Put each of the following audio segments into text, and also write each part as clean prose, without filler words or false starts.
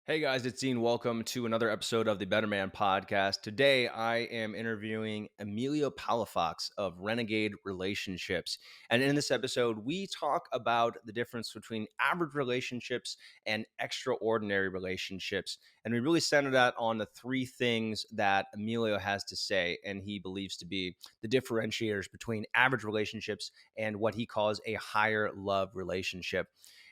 Hey guys, it's Dean. Welcome to another episode of the Better Man podcast. Today I am interviewing Emilio Palafox of Renegade Relationships. And in this episode, we talk about the difference between average relationships and extraordinary relationships. And we really center that on the three things that Emilio has to say and he believes to be the differentiators between average relationships and what he calls a higher love relationship.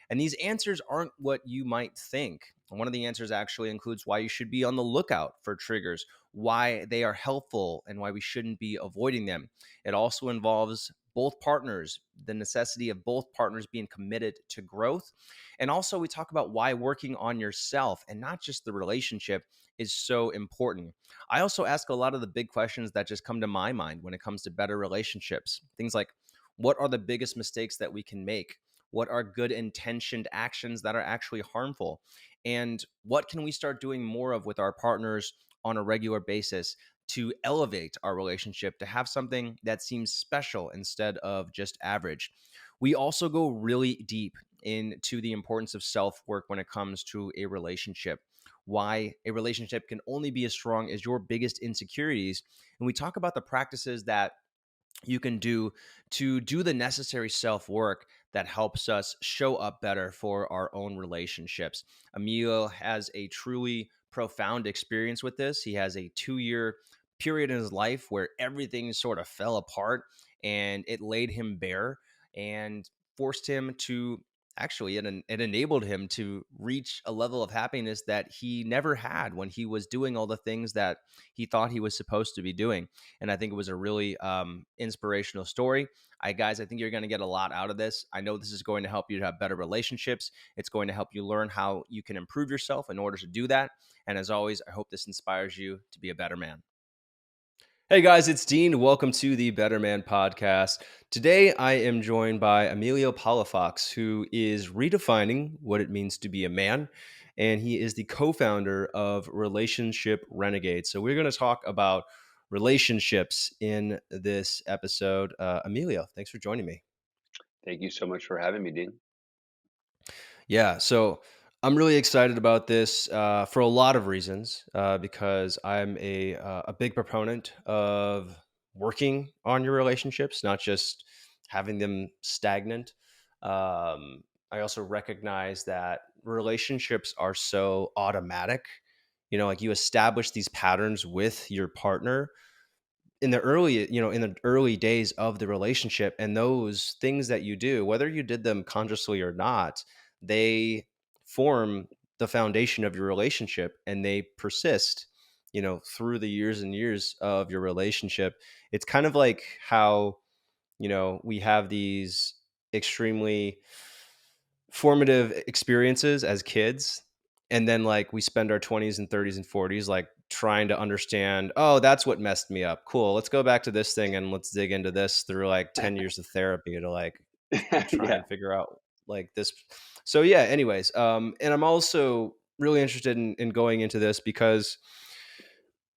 And these answers aren't what you might think. One of the answers actually includes why you should be on the lookout for triggers, why they are helpful, and why we shouldn't be avoiding them. It also involves both partners, the necessity of both partners being committed to growth. And also, we talk about why working on yourself and not just the relationship is so important. I also ask a lot of the big questions that just come to my mind when it comes to better relationships. Things like, what are the biggest mistakes that we can make? What are good intentioned actions that are actually harmful? And what can we start doing more of with our partners on a regular basis to elevate our relationship to have something that seems special instead of just average? We also go really deep into the importance of self work when it comes to a relationship. Why a relationship can only be as strong as your biggest insecurities. And we talk about the practices that you can do to do the necessary self work that helps us show up better for our own relationships. Emilio has a truly profound experience with this. He has a 2 year period in his life where everything sort of fell apart and it laid him bare and forced him to actually it enabled him to reach a level of happiness that he never had when he was doing all the things that he thought he was supposed to be doing. And I think it was a really inspirational story. I think you're going to get a lot out of this. I know this is going to help you to have better relationships. It's going to help you learn how you can improve yourself in order to do that. And as always, I hope this inspires you to be a better man. Hey guys, it's Dean. Welcome to the Better Man podcast. Today I am joined by Emilio Palafox, who is redefining what it means to be a man. And he is the co founder of Relationship Renegades. So we're going to talk about relationships in this episode. Emilio, thanks for joining me. Thank you so much for having me, Dean. Yeah, so I'm really excited about this for a lot of reasons because I'm a big proponent of working on your relationships, not just having them stagnant. I also recognize that relationships are so automatic. Like you establish these patterns with your partner in the early days of the relationship, and those things that you do, whether you did them consciously or not, they form the foundation of your relationship and they persist through the years and years of your relationship. It's kind of like how we have these extremely formative experiences as kids, and then like we spend our 20s and 30s and 40s like trying to understand, oh, that's what messed me up. Cool, let's go back to this thing and let's dig into this through like 10 years of therapy to like try Yeah. and figure out like this. So yeah, anyways, and I'm also really interested in going into this because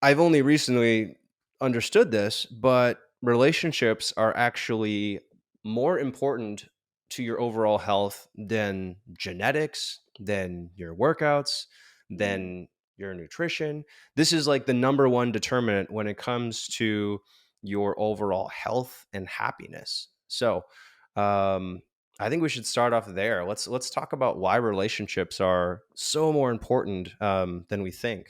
I've only recently understood this, but relationships are actually more important to your overall health than genetics, than your workouts, Mm. than your nutrition. This is like the number one determinant when it comes to your overall health and happiness. So, um, I think we should start off there. Let's talk about why relationships are so more important than we think.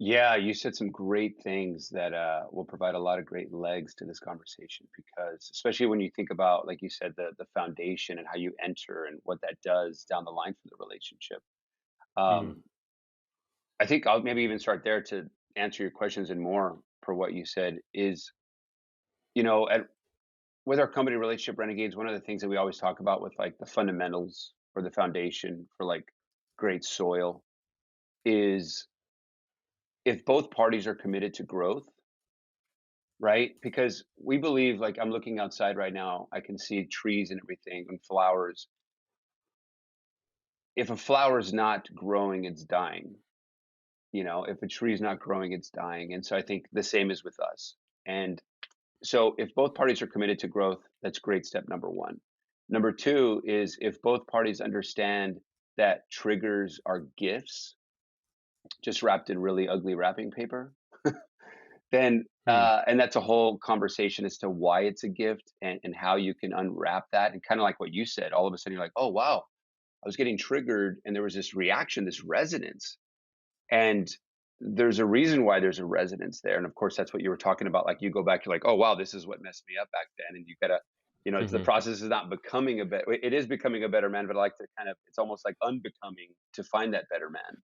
Yeah, you said some great things that will provide a lot of great legs to this conversation because especially when you think about, like you said, the foundation and how you enter and what that does down the line for the relationship. Mhm. Um, I think I'll maybe even start there to answer your questions and more for what you said is, at with our company Relationship Renegades, one of the things that we always talk about with like the fundamentals or the foundation for like great soil is if both parties are committed to growth, right? Because we believe, like I'm looking outside right now, I can see trees and everything and flowers. If a flower is not growing, it's dying. If a tree is not growing, it's dying. And so I think the same is with us. And so if both parties are committed to growth, that's great step number one. Number two is if both parties understand that triggers are gifts, just wrapped in really ugly wrapping paper, then Hmm. and that's a whole conversation as to why it's a gift and how you can unwrap that. And kind of like what you said, all of a sudden you're like, oh wow, I was getting triggered and there was this reaction, this resonance. And there's a reason why there's a resonance there. And of course, that's what you were talking about. Like you go back, you're like, oh wow, this is what messed me up back then. And you gotta, it's the Hmm. process is not becoming a better it is becoming a better man, but I like to kind of it's almost like unbecoming to find that better man.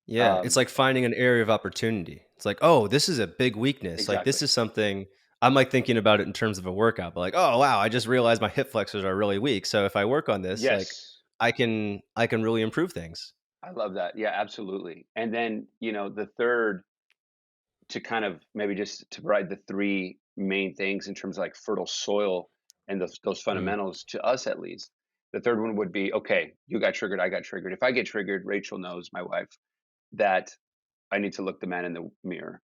Yeah, it's Um, like finding an area of opportunity. It's like, oh, this is a big weakness. Like this exactly. is something I'm like thinking about it in terms of a workout, but like, oh wow, I just realized my hip flexors are really weak. So if I work on this, like Yes. I can really improve things. I love that. Yeah, absolutely. And then, the third to kind of maybe just to provide the three main things in terms of like fertile soil and those Mhm. fundamentals to us at least. The third one would be okay, you got triggered, I got triggered. If I get triggered, Rachel knows, my wife, that I need to look the man in the mirror.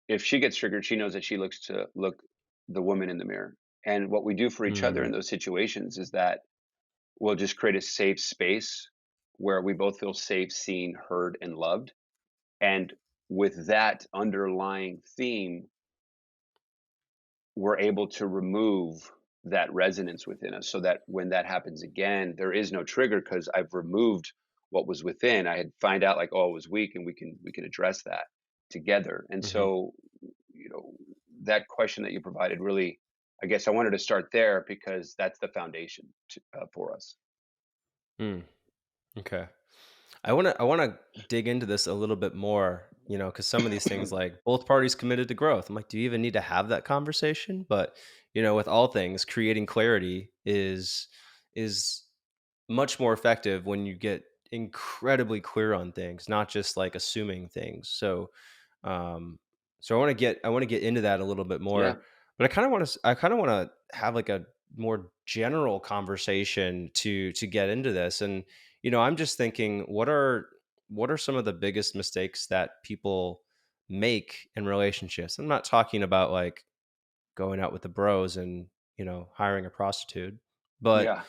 If she gets triggered, she knows that she looks to look the woman in the mirror. And what we do for each other Mm. in those situations is that we'll just create a safe space where we both feel safe, seen, heard, and loved. And with that underlying theme, we're able to remove that resonance within us so that when that happens again, there is no trigger because I've removed what was within. I had find out like, oh, it was weak and we can address that together. And Mhm. so, you know, that question that you provided really, I guess I wanted to start there because that's the foundation for us. Mm. Okay. I wanna dig into this a little bit more, because some of these things, like both parties committed to growth. I'm like, do you even need to have that conversation? But with all things, creating clarity is much more effective when you get incredibly clear on things, not just like assuming things. Um, so I want to get into that a little bit Yeah. more, but I kind of want to have like a more general conversation to get into this. And I'm just thinking, what are some of the biggest mistakes that people make in relationships? I'm not talking about like going out with the bros and hiring a prostitute, but Yeah.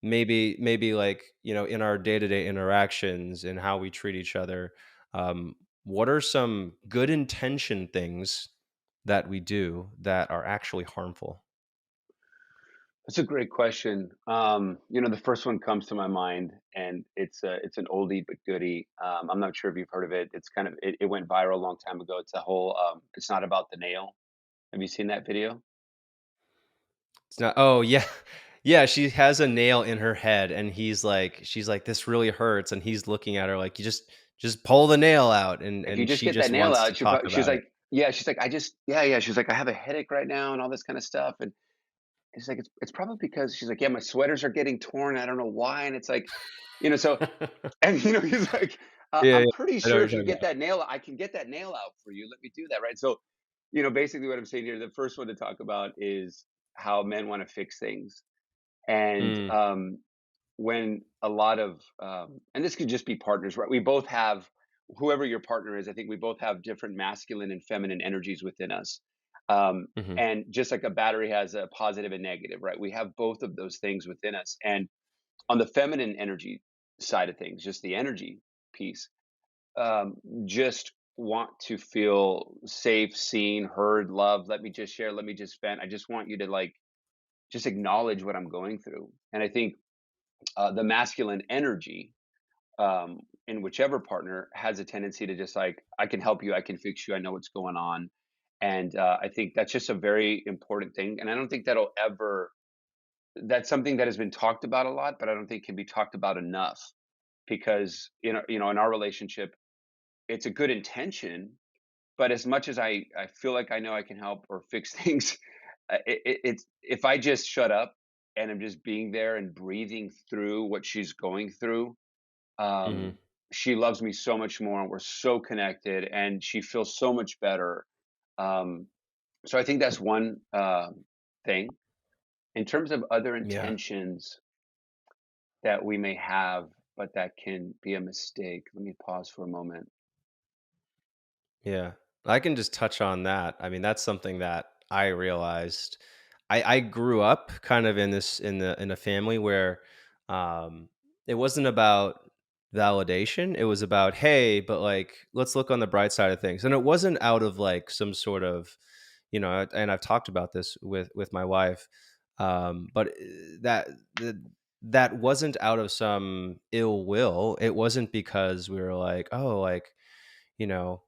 maybe like in our day-to-day interactions and how we treat each other. What are some good intention things that we do that are actually harmful? That's a great question. The first one comes to my mind, and it's an oldie but goodie. I'm not sure if you've heard of it. It's kind of it went viral a long time ago. It's a whole. It's not about the nail. Have you seen that video? It's not. Oh yeah. Yeah, she has a nail in her head and she's like, this really hurts, and he's looking at her like, you just pull the nail out, and If you just she get that just nail wants to out, talk she's about it. like, yeah, she's like, I just, yeah, yeah. She's like, I have a headache right now and all this kind of stuff. And it's like, it's probably because she's like, yeah, my sweaters are getting torn. I don't know why. And it's like, so and he's like, Yeah, I'm yeah. pretty I know what sure you're if you talking get about. that nail, I can get that nail out for you. Let me do that, right? So, basically what I'm saying here, the first one to talk about is how men want to fix things. And Mm, when a lot of, and this could just be partners, right? We both have, whoever your partner is, I think we both have different masculine and feminine energies within us. mhm, And just like a battery has a positive and negative, right? We have both of those things within us. And on the feminine energy side of things, just the energy piece, just want to feel safe, seen, heard, loved. Let me just share. Let me just vent. I just want you to like just acknowledge what I'm going through. And I think the masculine energy in whichever partner has a tendency to just like, I can help you, I can fix you, I know what's going on. And I think that's just a very important thing. And I don't think that'll ever, that's something that has been talked about a lot, but I don't think can be talked about enough because, in our relationship, it's a good intention, but as much as I feel like I know I can help or fix things, it's if I just shut up and I'm just being there and breathing through what she's going through, mhm. um, she loves me so much more, and we're so connected, and she feels so much better. Um, so I think that's one thing. In terms of other Yeah, intentions that we may have, but that can be a mistake. Let me pause for a moment. yeah. I can just touch on that. I mean, that's something that I realized. I grew up kind of in a family where, it wasn't about validation. It was about, hey, but like, let's look on the bright side of things. And it wasn't out of like some sort of, and I've talked about this with my wife, but that that wasn't out of some ill will. It wasn't because we were like, oh, like, you know,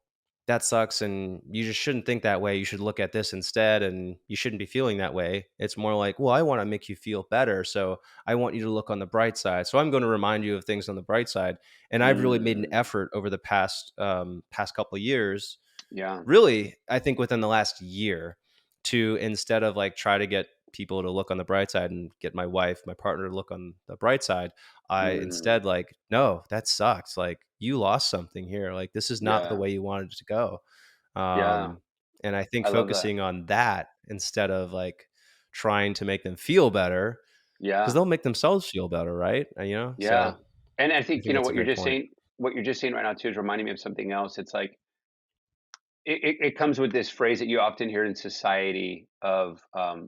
that sucks and you just shouldn't think that way. You should look at this instead and you shouldn't be feeling that way. It's more like, well, I want to make you feel better. So I want you to look on the bright side. So I'm going to remind you of things on the bright side. And I've really made an Mm, effort over the past couple of years, yeah. really, I think within the last year, to instead of like try to get people to look on the bright side and get my wife, my partner to look on the bright side, I Mm, instead like, no, that sucks. Like you lost something here. Like this is not the yeah. way you wanted it to go. Yeah. Um, and I think I love that. focusing on that instead of like trying to make them feel better, because Yeah. they'll make themselves feel better, right? Yeah. So And I I think, think that's a great point. what you're just saying right now too is reminding me of something else. It's like it comes with this phrase that you often hear in society of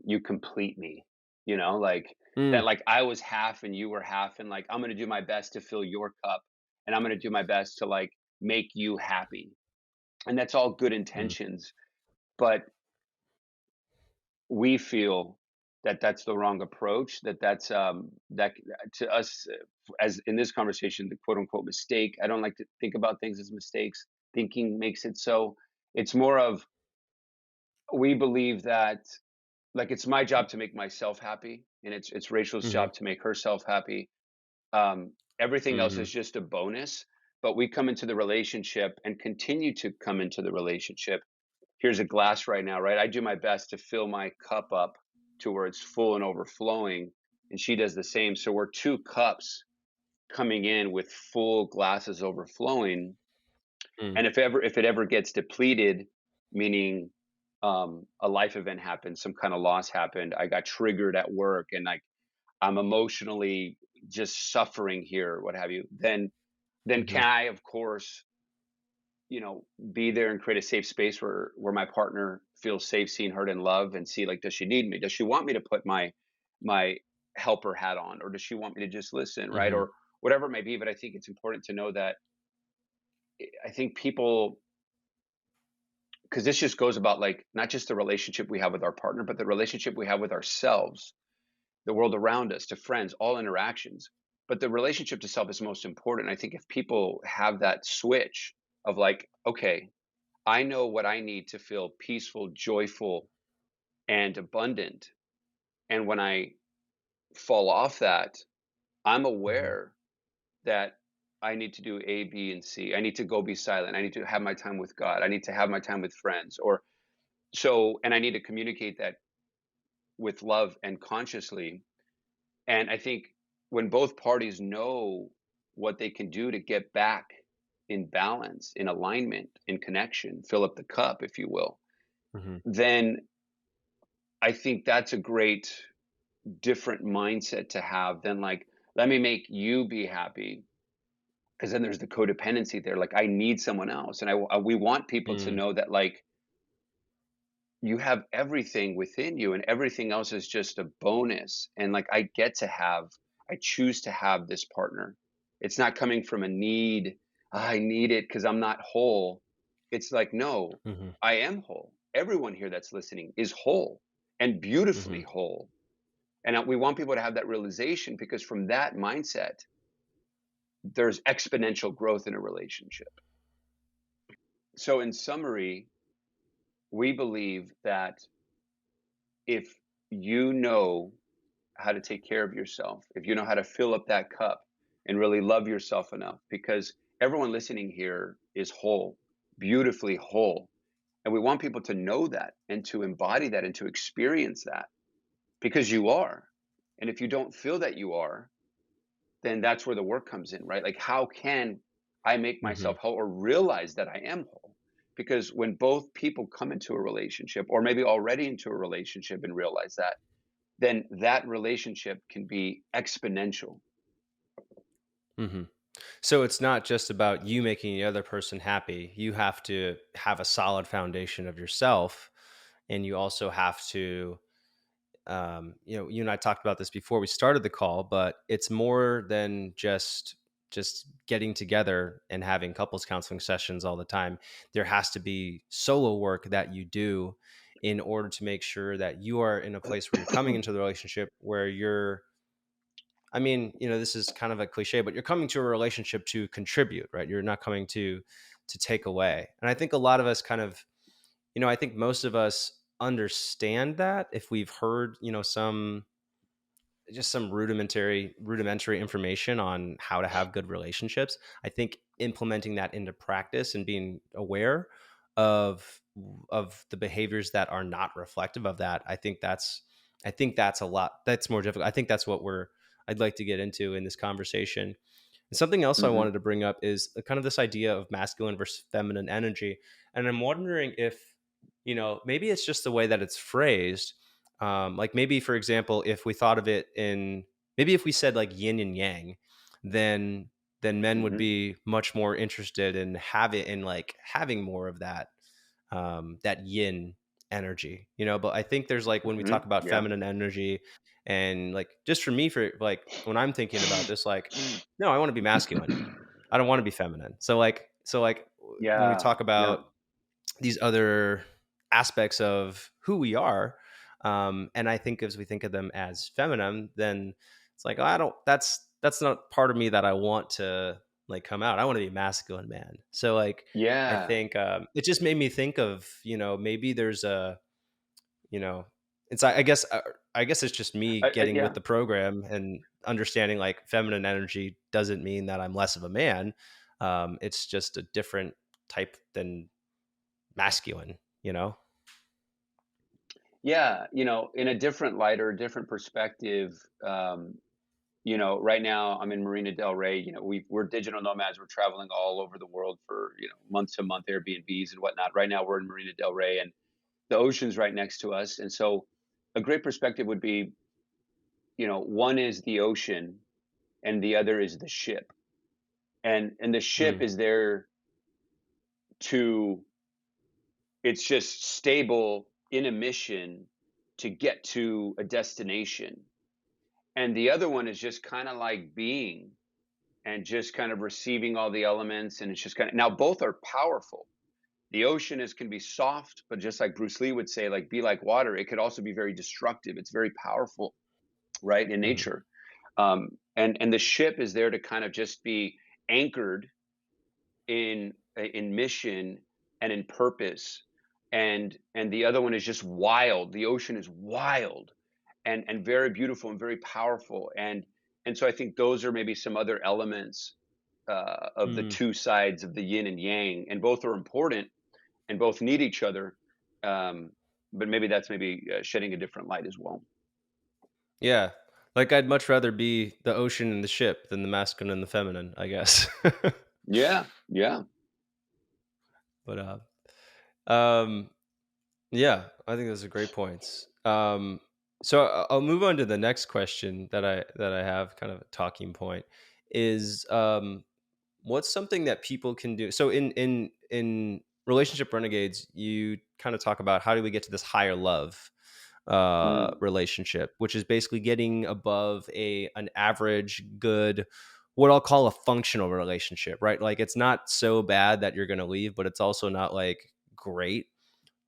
you complete me, like Mm, that, like I was half and you were half, and like I'm gonna do my best to fill your cup, and I'm gonna do my best to like make you happy. And that's all good mm, intentions, but we feel that that's the wrong approach, that to us, as in this conversation, the quote unquote mistake. I don't like to think about things as mistakes. Thinking makes it so. It's more of, we believe that, like, it's my job to make myself happy, and it's Rachel's mm-hmm, job to make herself happy. Everything else mm-hmm, is just a bonus. But we come into the relationship and continue to come into the relationship. Here's a glass right now, right? I do my best to fill my cup up to where it's full and overflowing, and she does the same. So we're two cups coming in with full glasses overflowing. mm, And if it ever gets depleted, meaning a life event happened, some kind of loss happened, I got triggered at work, and like I'm emotionally just suffering here, what have you, then mm-hmm, can I, of course, be there and create a safe space where my partner feels safe, seen, heard, and loved, and see, like, does she need me? Does she want me to put my helper hat on, or does she want me to just listen, right? mm-hmm, Or whatever it may be. But I think it's important to know that I think people, because this just goes about, like, not just the relationship we have with our partner, but the relationship we have with ourselves, the world around us, to friends, all interactions. But the relationship to self is most important. I think if people have that switch of like, okay, I know what I need to feel peaceful, joyful, and abundant. And when I fall off that, I'm mm-hmm, aware that I need to do A, B, and C. I need to go be silent. I need to have my time with God. I need to have my time with friends. Or so, and I need to communicate that with love and consciously. And I think when both parties know what they can do to get back in balance, in alignment, in connection, fill up the cup, if you will, mm-hmm, then I think that's a great different mindset to have than like, let me make you be happy. Because then there's the codependency there. Like, I need someone else. And we want people to mm, know that, like, you have everything within you and everything else is just a bonus. And like, I choose to have this partner. It's not coming from a need. "Ah, I need it because I'm not whole." It's like, no, mm-hmm, I am whole. Everyone here that's listening is whole and mm-hmm, beautifully whole. And we want people to have that realization, because from that mindset, there's exponential growth in a relationship. So, in summary, we believe that if you know how to take care of yourself, if you know how to fill up that cup and really love yourself enough, because everyone listening here is whole, beautifully whole. And we want people to know that and to embody that and to experience that, because you are. And if you don't feel that you are, then that's where the work comes in, right? Like, how can I make mm-hmm, myself whole or realize that I am whole? Because when both people come into a relationship, or maybe already into a relationship and realize that, then that relationship can be exponential. mm-hmm. So it's not just about you making the other person happy. You have to have a solid foundation of yourself, and you also have to, you and I talked about this before we started the call, but it's more than just just getting together and having couples counseling sessions all the time. There has to be solo work that you do in order to make sure that you are in a place where you're coming into the relationship where you're, I mean, this is kind of a cliche, but you're coming to a relationship to contribute, right? You're not coming to take away. And I think a lot of us kind of, I think most of us understand that if we've heard, some rudimentary information on how to have good relationships. I think implementing that into practice and being aware of the behaviors that are not reflective of that, I think that's a lot, that's more difficult. I think that's what we're I'd like to get into in this conversation. And something else I Hmm. wanted to bring up is kind of this idea of masculine versus feminine energy. And I'm wondering if, maybe it's just the way that it's phrased. Like maybe, for example, if we thought of it in, maybe if we said like yin and yang, then men would Hmm. be much more interested in having more of that yin energy, but I think there's like when we Hmm. talk about Yeah. feminine energy, and like just for me, for like when I'm thinking about this, like, no, I want to be masculine. I don't want to be feminine. So like when we Yeah. talk Yeah. about these other aspects of who we are, and I think as we think of them as feminine, then it's like, oh, I don't, that's not part of me that I want to like come out. I want to be a masculine man. So like I Yeah. think it just made me think of, maybe there's a, you know it's, I guess it's just me getting with Yeah. the program and understanding like feminine energy doesn't mean that I'm less of a man. It's just a different type than masculine, you know? Yeah. In a different light or a different perspective, right now I'm in Marina Del Rey. We're digital nomads. We're traveling all over the world for, month to month Airbnbs and whatnot. Right now we're in Marina Del Rey, and the ocean's right next to us. And so a great perspective would be, one is the ocean and the other is the ship. And the ship Mm, is there to, it's just stable in a mission to get to a destination. And the other one is just kind of like being and just kind of receiving all the elements. And it's just kind of, now both are powerful. The ocean is can be soft, but just like Bruce Lee would say, like be like water, it could also be very destructive. It's very powerful, right, in mhm, nature. And the ship is there to kind of just be anchored in mission and in purpose. And the other one is just wild. The ocean is wild and very beautiful and very powerful. And so I think those are maybe some other elements of the mm. two sides of the yin and yang, and both are important and both need each other. Um, but maybe that's maybe shedding a different light as well. Yeah. Like, I'd much rather be the ocean and the ship than the masculine and the feminine, I guess. Yeah, yeah. But, um, yeah, I think those are great points. So I'll move on to the next question that I have, kind of a talking point, is, what's something that people can do? So in Relationship Renegades, you kind of talk about how do we get to this higher love Mm, relationship, which is basically getting above an average good, what I'll call a functional relationship, right? Like it's not so bad that you're going to leave, but it's also not like great.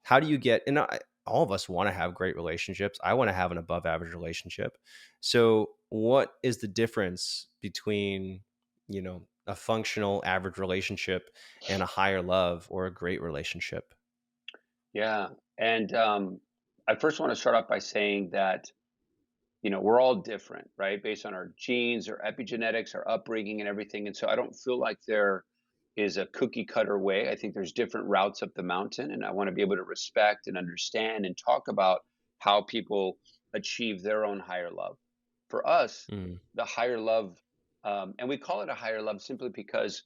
How do you get, and all of us want to have great relationships. I want to have an above average relationship. So what is the difference between, a functional average relationship and a higher love or a great relationship? yeah. And I first want to start off by saying that, we're all different, right? Based on our genes, our epigenetics, our upbringing, and everything. And so I don't feel like there is a cookie cutter way. I think there's different routes up the mountain. And I want to be able to respect and understand and talk about how people achieve their own higher love. For us, Mm, the higher love, and we call it a higher love simply because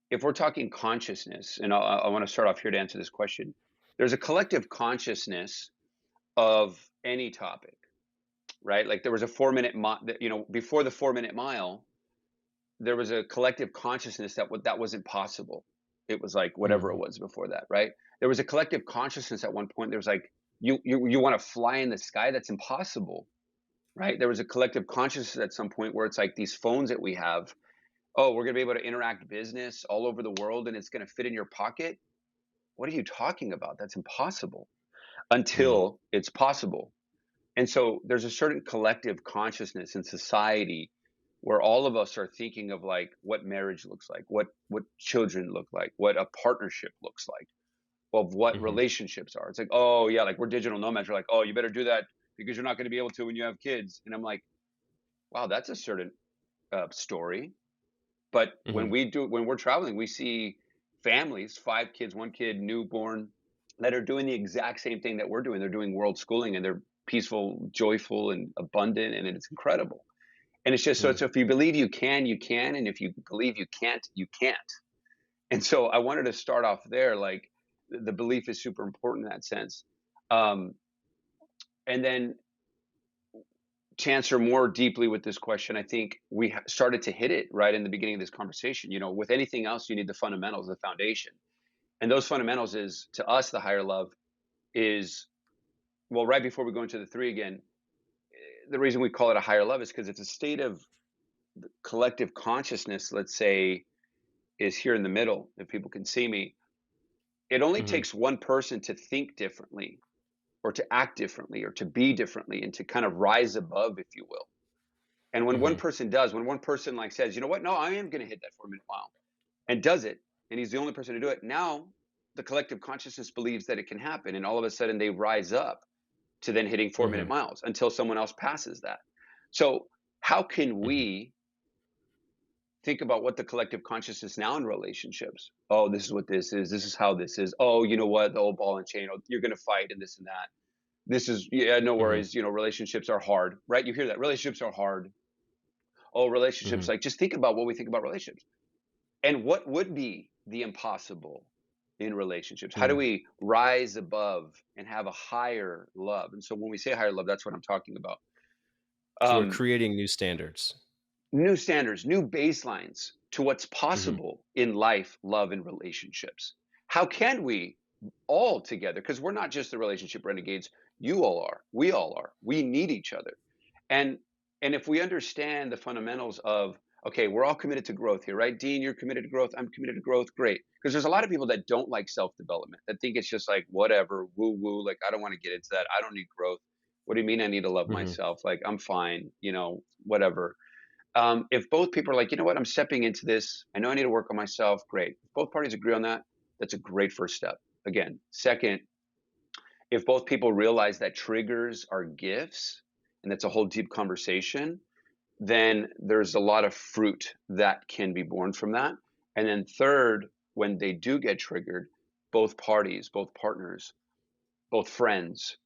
if we're talking consciousness, and I want to start off here to answer this question, there's a collective consciousness of any topic, right? Like there was a 4 minute, before the 4 minute mile, there was a collective consciousness that that wasn't possible. It was like whatever it mm, was before that, right? There was a collective consciousness at one point. There was like you want to fly in the sky. That's impossible. right? There was a collective consciousness at some point where it's like these phones that we have. Oh, we're going to be able to interact business all over the world and it's going to fit in your pocket. What are you talking about? That's impossible Mm, until it's possible. And so there's a certain collective consciousness in society where all of us are thinking of like what marriage looks like, what children look like, what a partnership looks like, of what mhm, relationships are. It's like, oh yeah, like we're digital nomads. We're like, oh, you better do that because you're not going to be able to when you have kids. And I'm like, wow, that's a certain story. But mhm, when we're traveling, we see families, 5 kids, 1 kid, newborn, that are doing the exact same thing that we're doing. They're doing world schooling and they're peaceful, joyful, and abundant, and it's incredible. And it's just so mm, it's if you believe you can, you can, and if you believe you can't, you can't. And so I wanted to start off there, like the belief is super important in that sense. Um, and then to answer more deeply with this question, I think we started to hit it right in the beginning of this conversation. You know, with anything else, you need the fundamentals, the foundation. And those fundamentals is to us, the higher love is, well, right before we go into the three again, the reason we call it a higher love is because it's a state of collective consciousness, let's say, is here in the middle, if people can see me. It only mhm, takes one person to think differently or to act differently or to be differently and to kind of rise above, if you will. And when one mhm, person does, when one person like says, you know what, no, I am going to hit that 4 minute mile and does it, and he's the only person to do it, now the collective consciousness believes that it can happen. And all of a sudden they rise up to then hitting 4 minute mhm, miles until someone else passes that. So, how can mhm, we think about what the collective consciousness now in relationships? Oh, this is what this is. This is how this is. Oh, you know what? The old ball and chain. Oh, you're going to fight and this and that. This is, yeah, no mhm, worries. You know, relationships are hard, right? You hear that relationships are hard. Oh, relationships. mhm, Like, just think about what we think about relationships and what would be the impossible in relationships. How do mm. we rise above and have a higher love? And so when we say higher love, that's what I'm talking about. So we're Um, creating new standards. New standards, new baselines to what's Mhm, possible in life, love, and relationships. How can we all together? Because we're not just the relationship renegades. You all are. We all are. We need each other. And and if we understand the fundamentals of okay, we're all committed to growth here, right? Dean, you're committed to growth. I'm committed to growth. Great. Because there's a lot of people that don't like self development, that think it's just like whatever, woo woo. Like I don't want to get into that. I don't need growth. What do you mean I need to love mhm, myself? Like I'm fine, you know, whatever. If both people are like, you know what, I'm stepping into this, I know I need to work on myself, great. If both parties agree on that, that's a great first step. Again, second, if both people realize that triggers are gifts, and that's a whole deep conversation, then there's a lot of fruit that can be born from that. And then third, when they do get triggered, both parties, both partners, both friends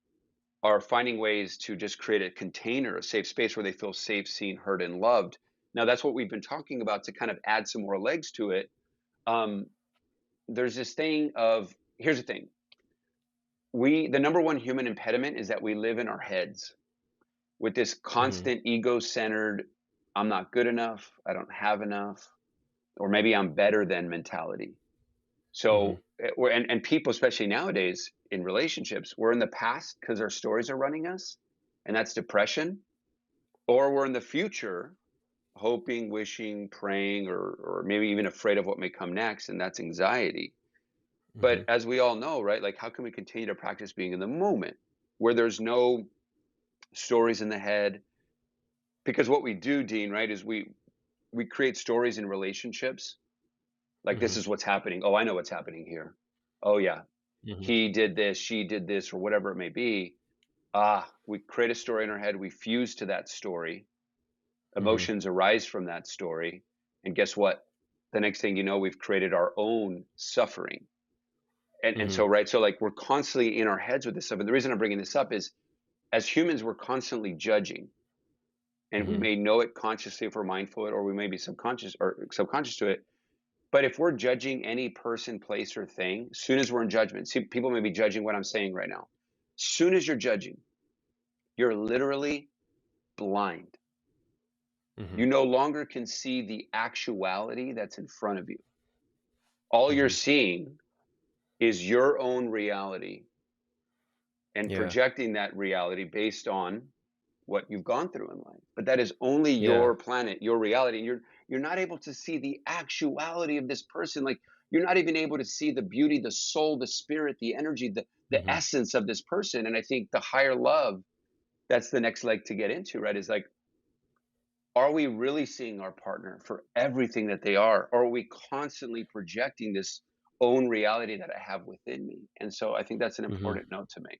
are finding ways to just create a container, a safe space where they feel safe, seen, heard, and loved. Now, that's what we've been talking about to kind of add some more legs to it. Um, there's this thing of here's the thing: the number one human impediment is that we live in our heads with this mhm, constant ego-centered, "I'm not good enough, I don't have enough," or maybe "I'm better than" mentality. mhm, So, and people, especially nowadays in relationships, we're in the past because our stories are running us, and that's depression. Or we're in the future hoping, wishing, praying, or maybe even afraid of what may come next, and that's anxiety. But mhm, as we all know, right, like how can we continue to practice being in the moment where there's no stories in the head? Because what we do, Dean, right, is we create stories in relationships. Like this mhm, is what's happening. Oh, I know what's happening here. Oh yeah, mhm, he did this, she did this, or whatever it may be. Ah, we create a story in our head, we fuse to that story. mhm, Emotions arise from that story. And guess what? The next thing you know, we've created our own suffering. And mhm, so, right. So, like, we're constantly in our heads with this stuff. And the reason I'm bringing this up is as humans, we're constantly judging. And we mhm, may know it consciously if we're mindful of it, or we may be subconscious or subconscious to it. But if we're judging any person, place, or thing, as soon as we're in judgment, see, people may be judging what I'm saying right now. As soon as you're judging, you're literally blind. You mhm, no longer can see the actuality that's in front of you. All you're mhm. seeing is your own reality and Yeah. projecting that reality based on what you've gone through in life. But that is only Yeah. your planet, your reality. And you're not able to see the actuality of this person. Like you're not even able to see the beauty, the soul, the spirit, the energy, the Hmm. essence of this person. And I think the higher love, that's the next leg to get into, right? Is like, are we really seeing our partner for everything that they are? Or are we constantly projecting this own reality that I have within me? And so I think that's an Hmm. important note to make.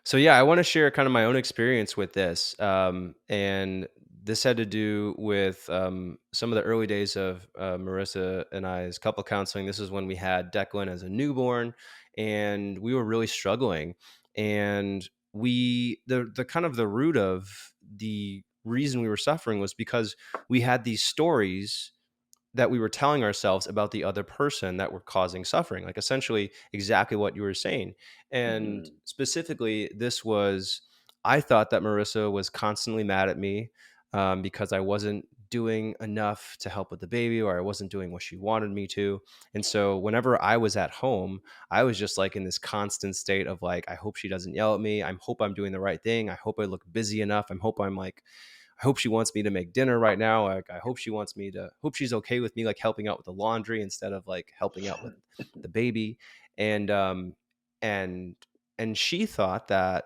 So yeah, I want to share kind of my own experience with this, and this had to do with some of the early days of Marissa and I's couple counseling. This is when we had Declan as a newborn, and we were really struggling. And the kind of the root of the reason we were suffering was because we had these stories that we were telling ourselves about the other person that were causing suffering, like essentially exactly what you were saying. And Mhm. specifically, this was, I thought that Marissa was constantly mad at me because I wasn't doing enough to help with the baby, or I wasn't doing what she wanted me to. And so whenever I was at home, I was just like in this constant state of like, I hope she doesn't yell at me. I hope I'm doing the right thing. I hope I look busy enough. I hope she wants me to make dinner right now. Like, I hope she wants me to, hope she's okay with me, like helping out with the laundry instead of like helping out with the baby. And, and, and she thought that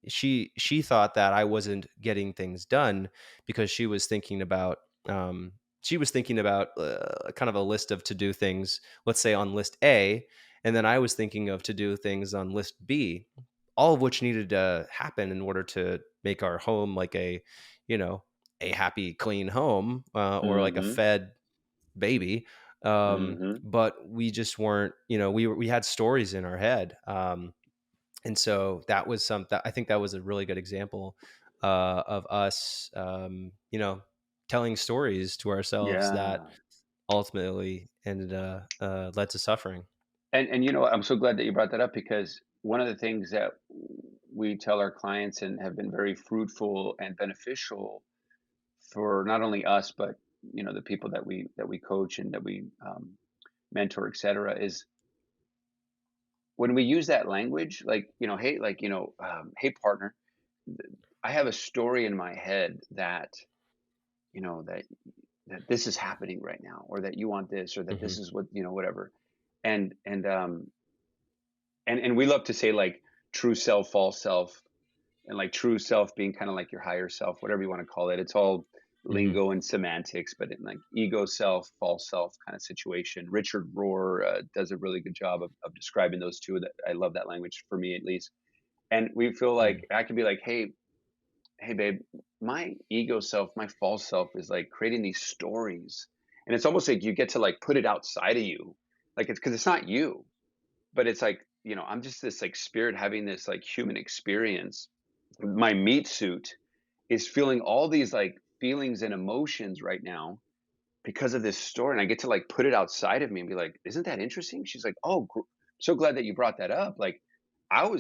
I wasn't getting things done because she was thinking about kind of a list of to do things, let's say on list A, and then I was thinking of to do things on list B, all of which needed to happen in order to make our home like a, you know, a happy, clean home, or like a Mhm. fed baby. Mhm. But we just weren't, we had stories in our head. And so that was I think that was a really good example of us, telling stories to ourselves that Yeah. ultimately ended led to suffering. And you know what? I'm so glad that you brought that up because one of the things that we tell our clients and have been very fruitful and beneficial for not only us but the people that we coach and that we mentor, etc., is when we use that language, like hey, like hey partner, I have a story in my head that you know that that this is happening right now, or that you want this, or that Hmm. this is what whatever. And we love to say like true self, false self, and like true self being kind of like your higher self, whatever you want to call it. It's all Hmm. lingo and semantics, but in like ego self, false self kind of situation. Richard Rohr does a really good job of describing those two. That I love that language, for me at least. And we feel like I could be like, hey babe, my ego self, my false self is like creating these stories, and it's almost like you get to like put it outside of you, like it's because it's not you, but it's like I'm just this like spirit having this like human experience. My meat suit is feeling all these like feelings and emotions right now because of this story, and I get to like put it outside of me and be like, isn't that interesting? She's like, oh, so glad that you brought that up. Like I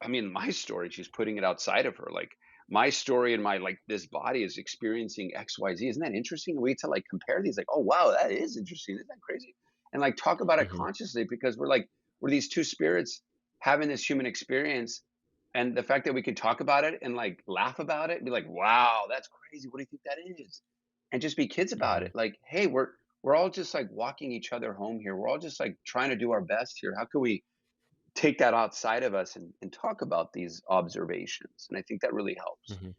mean, my story, she's putting it outside of her. Like my story and my like this body is experiencing XYZ. Isn't that interesting? And we get to like compare these, like, oh wow, that is interesting. Isn't that crazy? And like talk about it Hmm. consciously, because we're these two spirits having this human experience. And the fact that we could talk about it and like laugh about it and be like, wow, that's crazy. What do you think that is? And just be kids about Hmm. it. Like, hey, we're all just like walking each other home here. We're all just like trying to do our best here. How can we take that outside of us and talk about these observations? And I think that really helps. Hmm.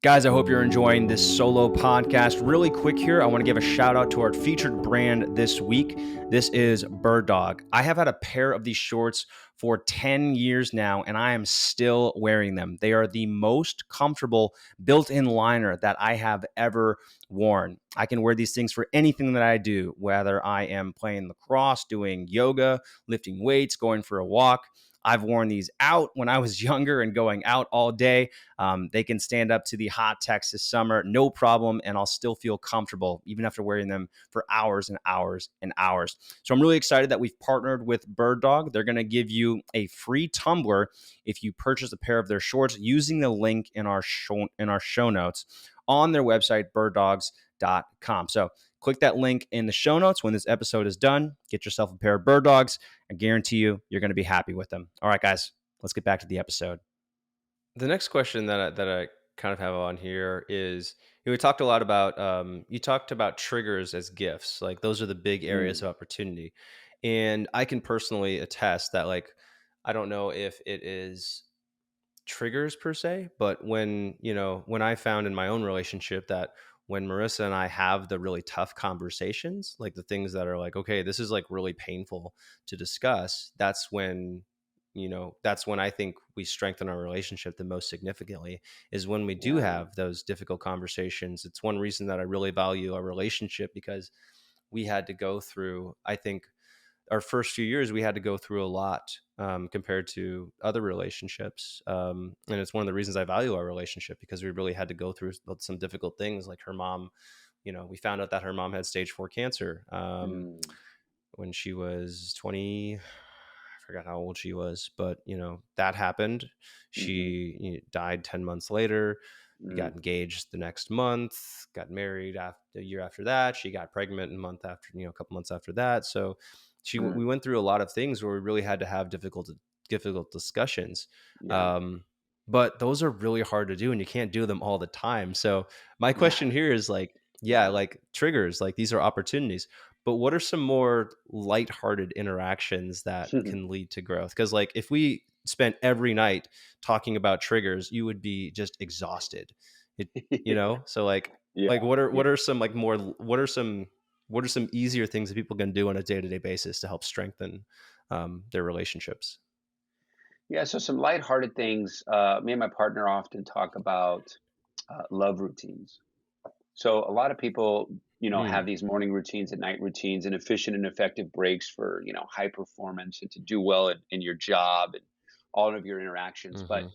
Guys, I hope you're enjoying this solo podcast. Really quick here, I want to give a shout out to our featured brand this week. This is Bird Dog. I have had a pair of these shorts for 10 years now, and I am still wearing them. They are the most comfortable built in liner that I have ever worn. I can wear these things for anything that I do, whether I am playing lacrosse, doing yoga, lifting weights, going for a walk. I've worn these out when I was younger and going out all day. They can stand up to the hot Texas summer, no problem, and I'll still feel comfortable even after wearing them for hours and hours and hours. So I'm really excited that we've partnered with Bird Dog. They're going to give you a free tumbler if you purchase a pair of their shorts using the link in our show notes on their website, birddogs.com. So click that link in the show notes when this episode is done. Get yourself a pair of Bird Dogs. I guarantee you're going to be happy with them. All right, guys, let's get back to the episode. The next question that I kind of have on here is, we talked a lot about, you talked about triggers as gifts. Like those are the big areas Mm, of opportunity. And I can personally attest that, like, I don't know if it is triggers per se, but when I found in my own relationship that when Marissa and I have the really tough conversations, like the things that are like, okay, this is like really painful to discuss, that's when I think we strengthen our relationship the most significantly, is when we do yeah. have those difficult conversations. It's one reason that I really value our relationship, because we had to go through, I think, our first few years, we had to go through a lot, compared to other relationships. And it's one of the reasons I value our relationship, because we really had to go through some difficult things. Like her mom, we found out that her mom had stage 4 cancer, Mm, when she was 20. I forgot how old she was, but that happened. mhm, She died 10 months later. We got mm, engaged the next month, got married after a year after that. She got pregnant a month after, a couple months after that. So we mm, went through a lot of things where we really had to have difficult discussions. yeah. Um, but those are really hard to do, and you can't do them all the time. So my Yeah, question here is like, yeah, yeah. like triggers, like these are opportunities, but what are some more lighthearted interactions that can lead to growth? Because like if we spent every night talking about triggers, you would be just exhausted. So like Yeah, what yeah. are some like more what are some easier things that people can do on a day-to-day basis to help strengthen, their relationships? Yeah, so some lighthearted things, me and my partner often talk about, love routines. So a lot of people, have Mm, these morning routines and night routines and efficient and effective breaks for, high performance and to do well in your job and all of your interactions. But mhm,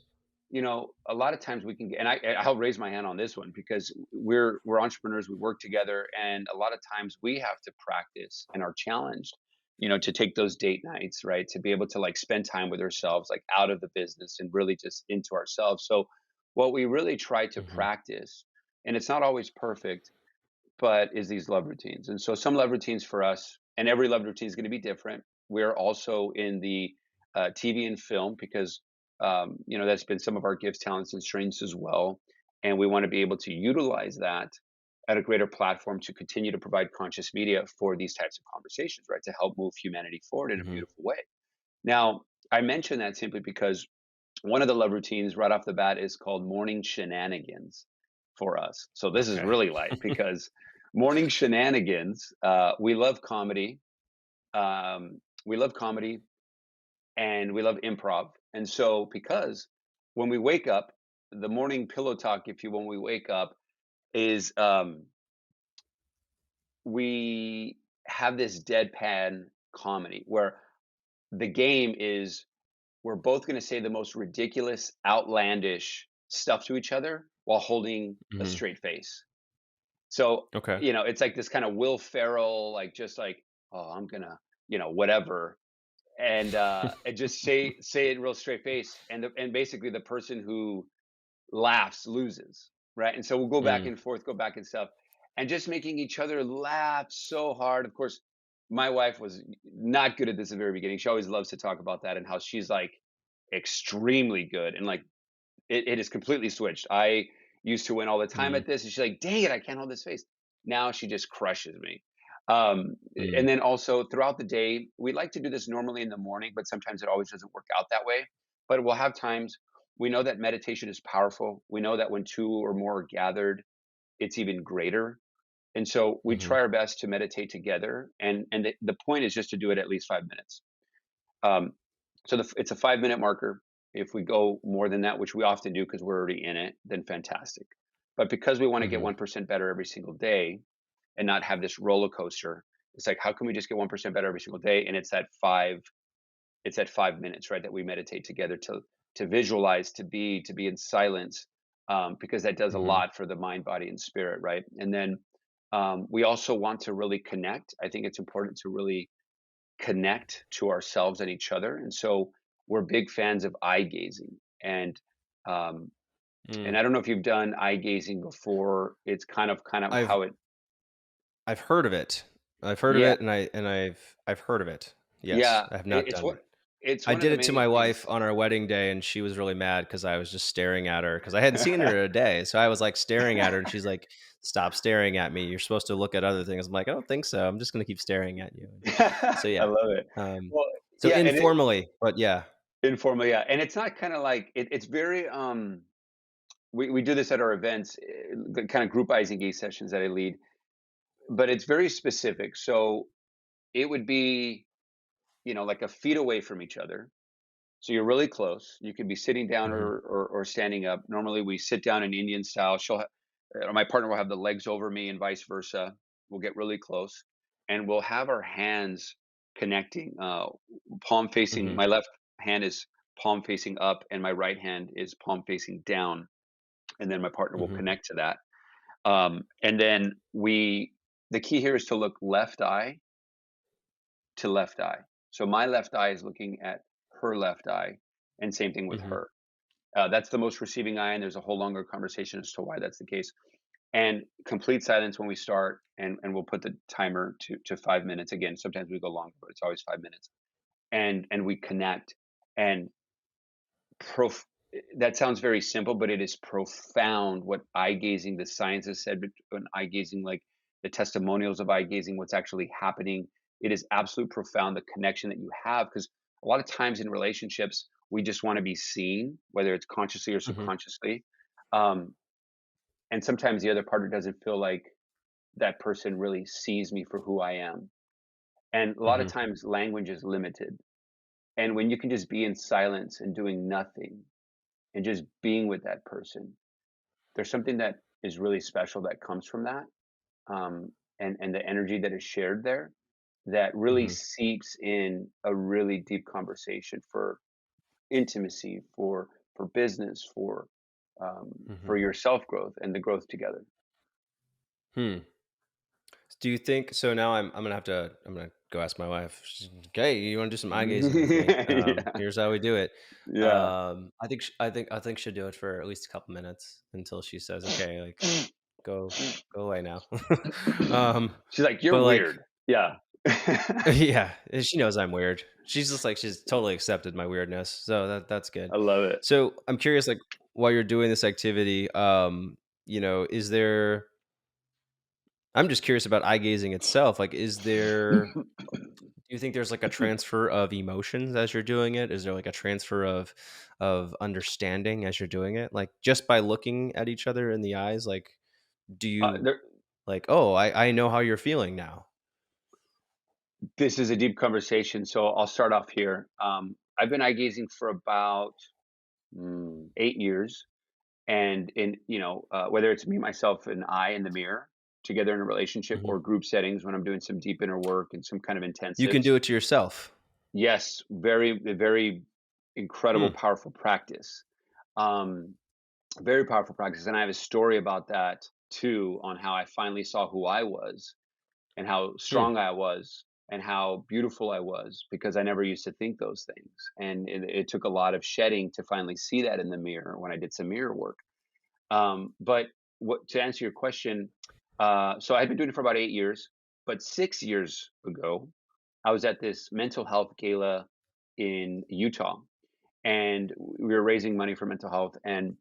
a lot of times we can get, and I'll raise my hand on this one because we're entrepreneurs, we work together, and a lot of times we have to practice and are challenged, to take those date nights, right? To be able to like spend time with ourselves, like out of the business and really just into ourselves. So what we really try to mhm, practice, and it's not always perfect, but is these love routines. And so some love routines for us, and every love routine is going to be different. We're also in the TV and film because that's been some of our gifts, talents, and strengths as well. And we want to be able to utilize that at a greater platform to continue to provide conscious media for these types of conversations, right? To help move humanity forward in a mhm. beautiful way. Now, I mention that simply because one of the love routines right off the bat is called morning shenanigans for us. So this is Okay. really light because morning shenanigans, we love comedy. We love comedy and we love improv. And so because when we wake up, the morning pillow talk, if you when we wake up, is we have this deadpan comedy where the game is we're both going to say the most ridiculous, outlandish stuff to each other while holding a Mhm. straight face. So, Okay. it's like this kind of Will Ferrell, like just like, oh, I'm gonna, whatever, and just say it real straight face, and basically the person who laughs loses, right? And so we'll go back Mm, and forth, go back and stuff, and just making each other laugh so hard. Of course, my wife was not good at this at the very beginning. She always loves to talk about that and how she's like extremely good and like it is completely switched. I used to win all the time mm, at this, and she's like, "Dang it, I can't hold this face." Now she just crushes me. mm, And then also throughout the day, we like to do this normally in the morning, but sometimes it always doesn't work out that way. But we'll have times we know that meditation is powerful. We know that when two or more are gathered, it's even greater. And so we mhm, try our best to meditate together. And the point is just to do it at least 5 minutes. Um, so it's a 5 minute marker. If we go more than that, which we often do because we're already in it, then fantastic. But because we want to get mhm, 1% better every single day and not have this roller coaster, it's like, how can we just get 1% better every single day? And it's at 5 minutes, right? That we meditate together to visualize, to be in silence, because that does a mhm, lot for the mind, body, and spirit, right? And then we also want to really connect. I think it's important to really connect to ourselves and each other. And so we're big fans of eye gazing. Um, and mm. I don't know if you've done eye gazing before. It's kind of I've how it, I've heard of it. I've heard of yeah, it, and I've heard of it. Yes, yeah. I have not It's done what it. it's I one of did the it to many my wife things. on our wedding day, and she was really mad because I was just staring at her because I hadn't seen her in a day. So I was like staring at her, and she's like, "Stop staring at me. You're supposed to look at other things." I'm like, "I don't think so. I'm just gonna keep staring at you." So I yeah. love it. Um, Well, so yeah, and it informally, but yeah. informal, yeah, and it's not kinda like it's very, we do this at our events, the kinda group eyes engaged sessions that I lead, but it's very specific. So, it would be, like a feet away from each other. So you're really close. You could be sitting down Hmm. or standing up. Normally, we sit down in Indian style. My partner will have the legs over me, and vice versa. We'll get really close, and we'll have our hands connecting. Palm facing. Hmm. My left hand is palm facing up, and my right hand is palm facing down. And then my partner will Hmm. connect to that. And then The key here is to look left eye to left eye. So my left eye is looking at her left eye, and same thing with Hmm. her. That's the most receiving eye, and there's a whole longer conversation as to why that's the case. And complete silence when we start, and we'll put the timer to 5 minutes. Again, sometimes we go longer, but it's always 5 minutes. And we connect. And prof- that sounds very simple, but it is profound what eye gazing, the science has said, on eye gazing, like the testimonials of eye gazing, what's actually happening. It is absolutely profound, the connection that you have, because a lot of times in relationships, we just want to be seen, whether it's consciously or Hmm. subconsciously. Um, and sometimes the other partner doesn't feel like that person really sees me for who I am. And a lot of Hmm. times language is limited. And when you can just be in silence and doing nothing and just being with that person, there's something that is really special that comes from that, and the energy that is shared there that really Hmm. seeps in a really deep conversation for intimacy, for business, Hmm. for your self growth and the growth together. Hmm. Do you think so? Now I'm gonna go ask my wife. Okay, you want to do some eye gazing with me? Yeah, Here's how we do it. yeah. I think she'll do it for at least a couple minutes until she says, "Okay, like go go away now." um, She's like, "You're but like, weird." Yeah. yeah, and she knows I'm weird. She's just like she's totally accepted my weirdness, so that's good. I love it. So I'm curious, like while you're doing this activity, is there? I'm just curious about eye gazing itself. Like, is there? Do you think there's like a transfer of emotions as you're doing it? Is there like a transfer of understanding as you're doing it? Like just by looking at each other in the eyes, like do you There like, oh, I know how you're feeling now. This is a deep conversation, so I'll start off here. I've been eye gazing for about 8 years, and whether it's me, myself, and I in the mirror together in a relationship Mhm. or group settings when I'm doing some deep inner work and some kind of You can intensives. do it to yourself. Yes, very incredible, Hmm. powerful practice. Um, Very powerful practice, and I have a story about that too, on how I finally saw who I was and how Hmm. strong I was and how beautiful I was, because I never used to think those things. And it took a lot of shedding to finally see that in the mirror when I did some mirror work. But to answer your question, so I'd been doing it for about 8 years, but 6 years ago, I was at this mental health gala in Utah, and we were raising money for mental health. And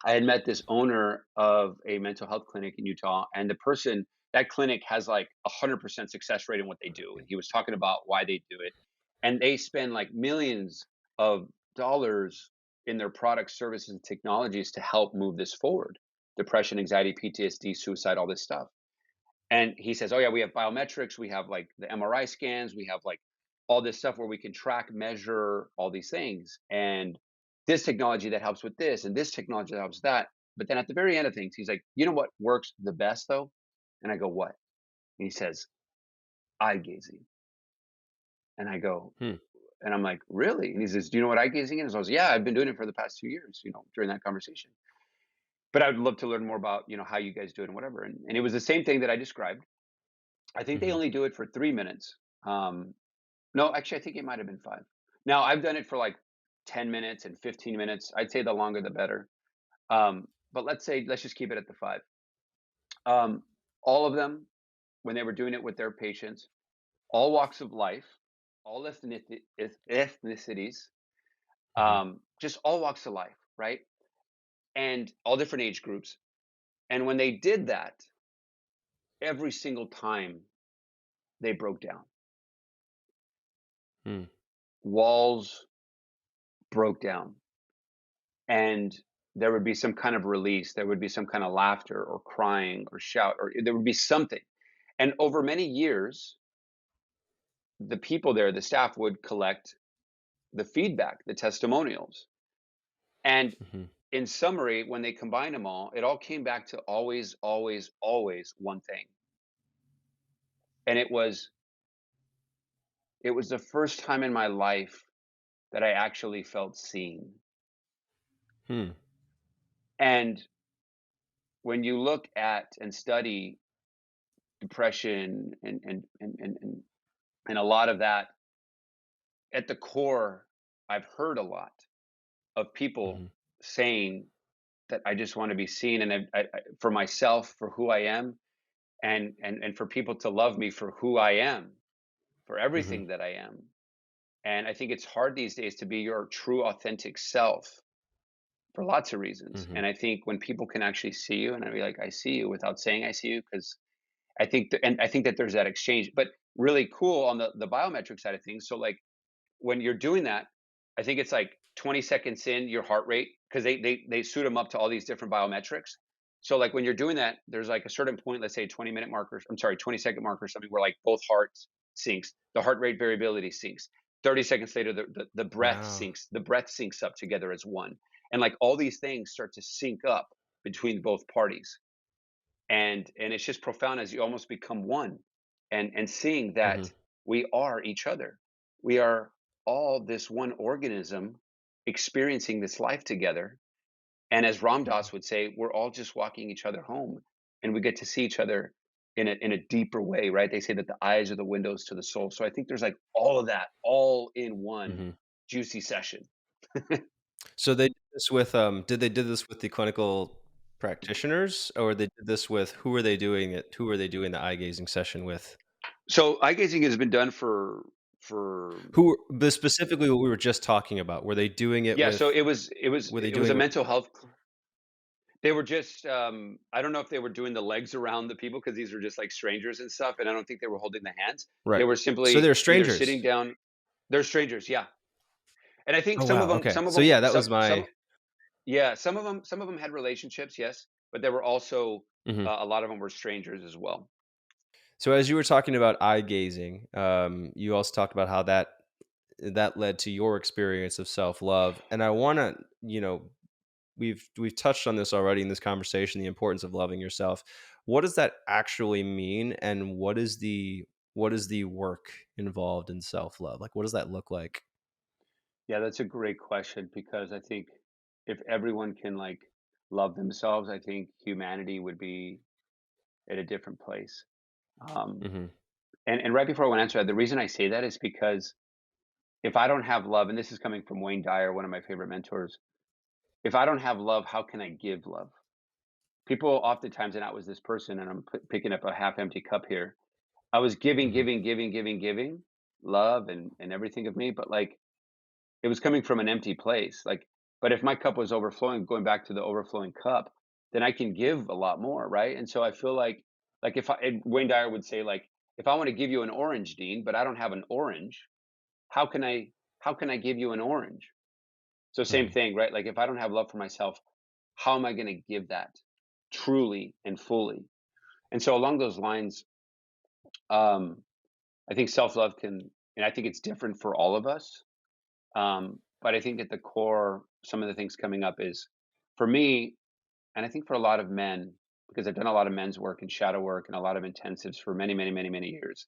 I had met this owner of a mental health clinic in Utah, and the person that clinic has like 100% success rate in what they do. And he was talking about why they do it, and they spend like millions of dollars in their products, services, and technologies to help move this forward: depression, anxiety, PTSD, suicide, all this stuff. And he says, "Oh yeah, we have biometrics, we have like the MRI scans, we have like all this stuff where we can track, measure all these things, and this technology that helps with this, and this technology that helps with that." But then at the very end of things, he's like, "You know what works the best though?" And I go, "What?" And he says, "Eye gazing." And I go, Hmm. and I'm like, "Really?" And he says, "Do you know what eye gazing is?" I was, "Yeah, I've been doing it for the past 2 years." During that conversation. But I would love to learn more about how you guys do it and whatever. And it was the same thing that I described. I think they Hmm. only do it for 3 minutes. No, actually, I think it might have been 5. Now, I've done it for like 10 minutes and 15 minutes. I'd say the longer the better. But let's just keep it at the 5. Um, all of them, when they were doing it with their patients, all walks of life. all ethnicities, Hmm. just all walks of life, right? And all different age groups. And when they did that, every single time they broke down. Hmm. Walls broke down, and there would be some kind of release. There would be some kind of laughter or crying or shout, or there would be something. And over many years, the people there, the staff would collect the feedback, the testimonials. And Hmm. in summary, when they combined them all, it all came back to always, always, always one thing. And it was the first time in my life that I actually felt seen. Hmm. And when you look at and study depression and a lot of that, at the core, I've heard a lot of people Hmm. saying that I just want to be seen, and for myself, for who I am, and for people to love me for who I am, for Hmm. everything that I am. And I think it's hard these days to be your true authentic self for lots of reasons. Hmm. And I think when people can actually see you and I be like, I see you without saying I see you, because I think that there's that exchange. But really cool on the biometric side of things. So like when you're doing that, I think it's like 20 seconds in your heart rate, because they suit them up to all these different biometrics. So like when you're doing that, there's like a certain point, let's say 20-minute markers, I'm sorry, 20-second marker or something, where like both hearts syncs, the heart rate variability syncs. 30 seconds later, the breath Wow. syncs, the breath syncs up together as one. And like all these things start to sync up between both parties. And it's just profound as you almost become one, and seeing Hmm. that we are each other. We are all this one organism experiencing this life together. And as Ram Hmm. Dass would say, we're all just walking each other home, and we get to see each other in a deeper way, right? They say that the eyes are the windows to the soul. So I think there's like all of that all in one Hmm. juicy session. So they did this with did they did this with the clinical practitioners, or they did this with who are they doing it? Who are they doing the eye gazing session with? So eye gazing has been done for But specifically what we were just talking about, were they doing it yeah. So with it was it was were they it was doing a it with mental health. They were just, I don't know if they were doing the legs around the people, because these were just like strangers and stuff, and I don't think they were holding the hands. They right. were So simply they're either sitting strangers. down. They're strangers, yeah. And I think Oh, some of wow, them, okay. some of So, them, yeah, that was some, my yeah, some of them had relationships, yes, but there were also mhm. a lot of them were strangers as well. So, as you were talking about eye gazing, you also talked about how that led to your experience of self-love, and I wanna, we've touched on this already in this conversation, the importance of loving yourself. What does that actually mean, and what is the work involved in self-love? Like, what does that look like? Yeah, that's a great question, because I think if everyone can like love themselves, I think humanity would be at a different place. Um, Mhm, and right before I want to answer that, the reason I say that is because if I don't have love, and this is coming from Wayne Dyer, one of my favorite mentors, if I don't have love, how can I give love? People oftentimes, and I was this person, and I'm picking up a half empty cup here. I was giving, mhm, giving, giving, giving, giving love and everything of me, but like it was coming from an empty place. Like, but if my cup was overflowing, going back to the overflowing cup, then I can give a lot more, right? And so I feel like if I, and Wayne Dyer would say, like, if I want to give you an orange, Dean, but I don't have an orange, how can I how can I give you an orange? So same mhm, thing, right? Like if I don't have love for myself, how am I going to give that truly and fully? And so along those lines, um, I think self-love can, and I think it's different for all of us. But I think at the core, some of the things coming up is for me, and I think for a lot of men, because I've done a lot of men's work and shadow work and a lot of intensives for many, many, many, many years.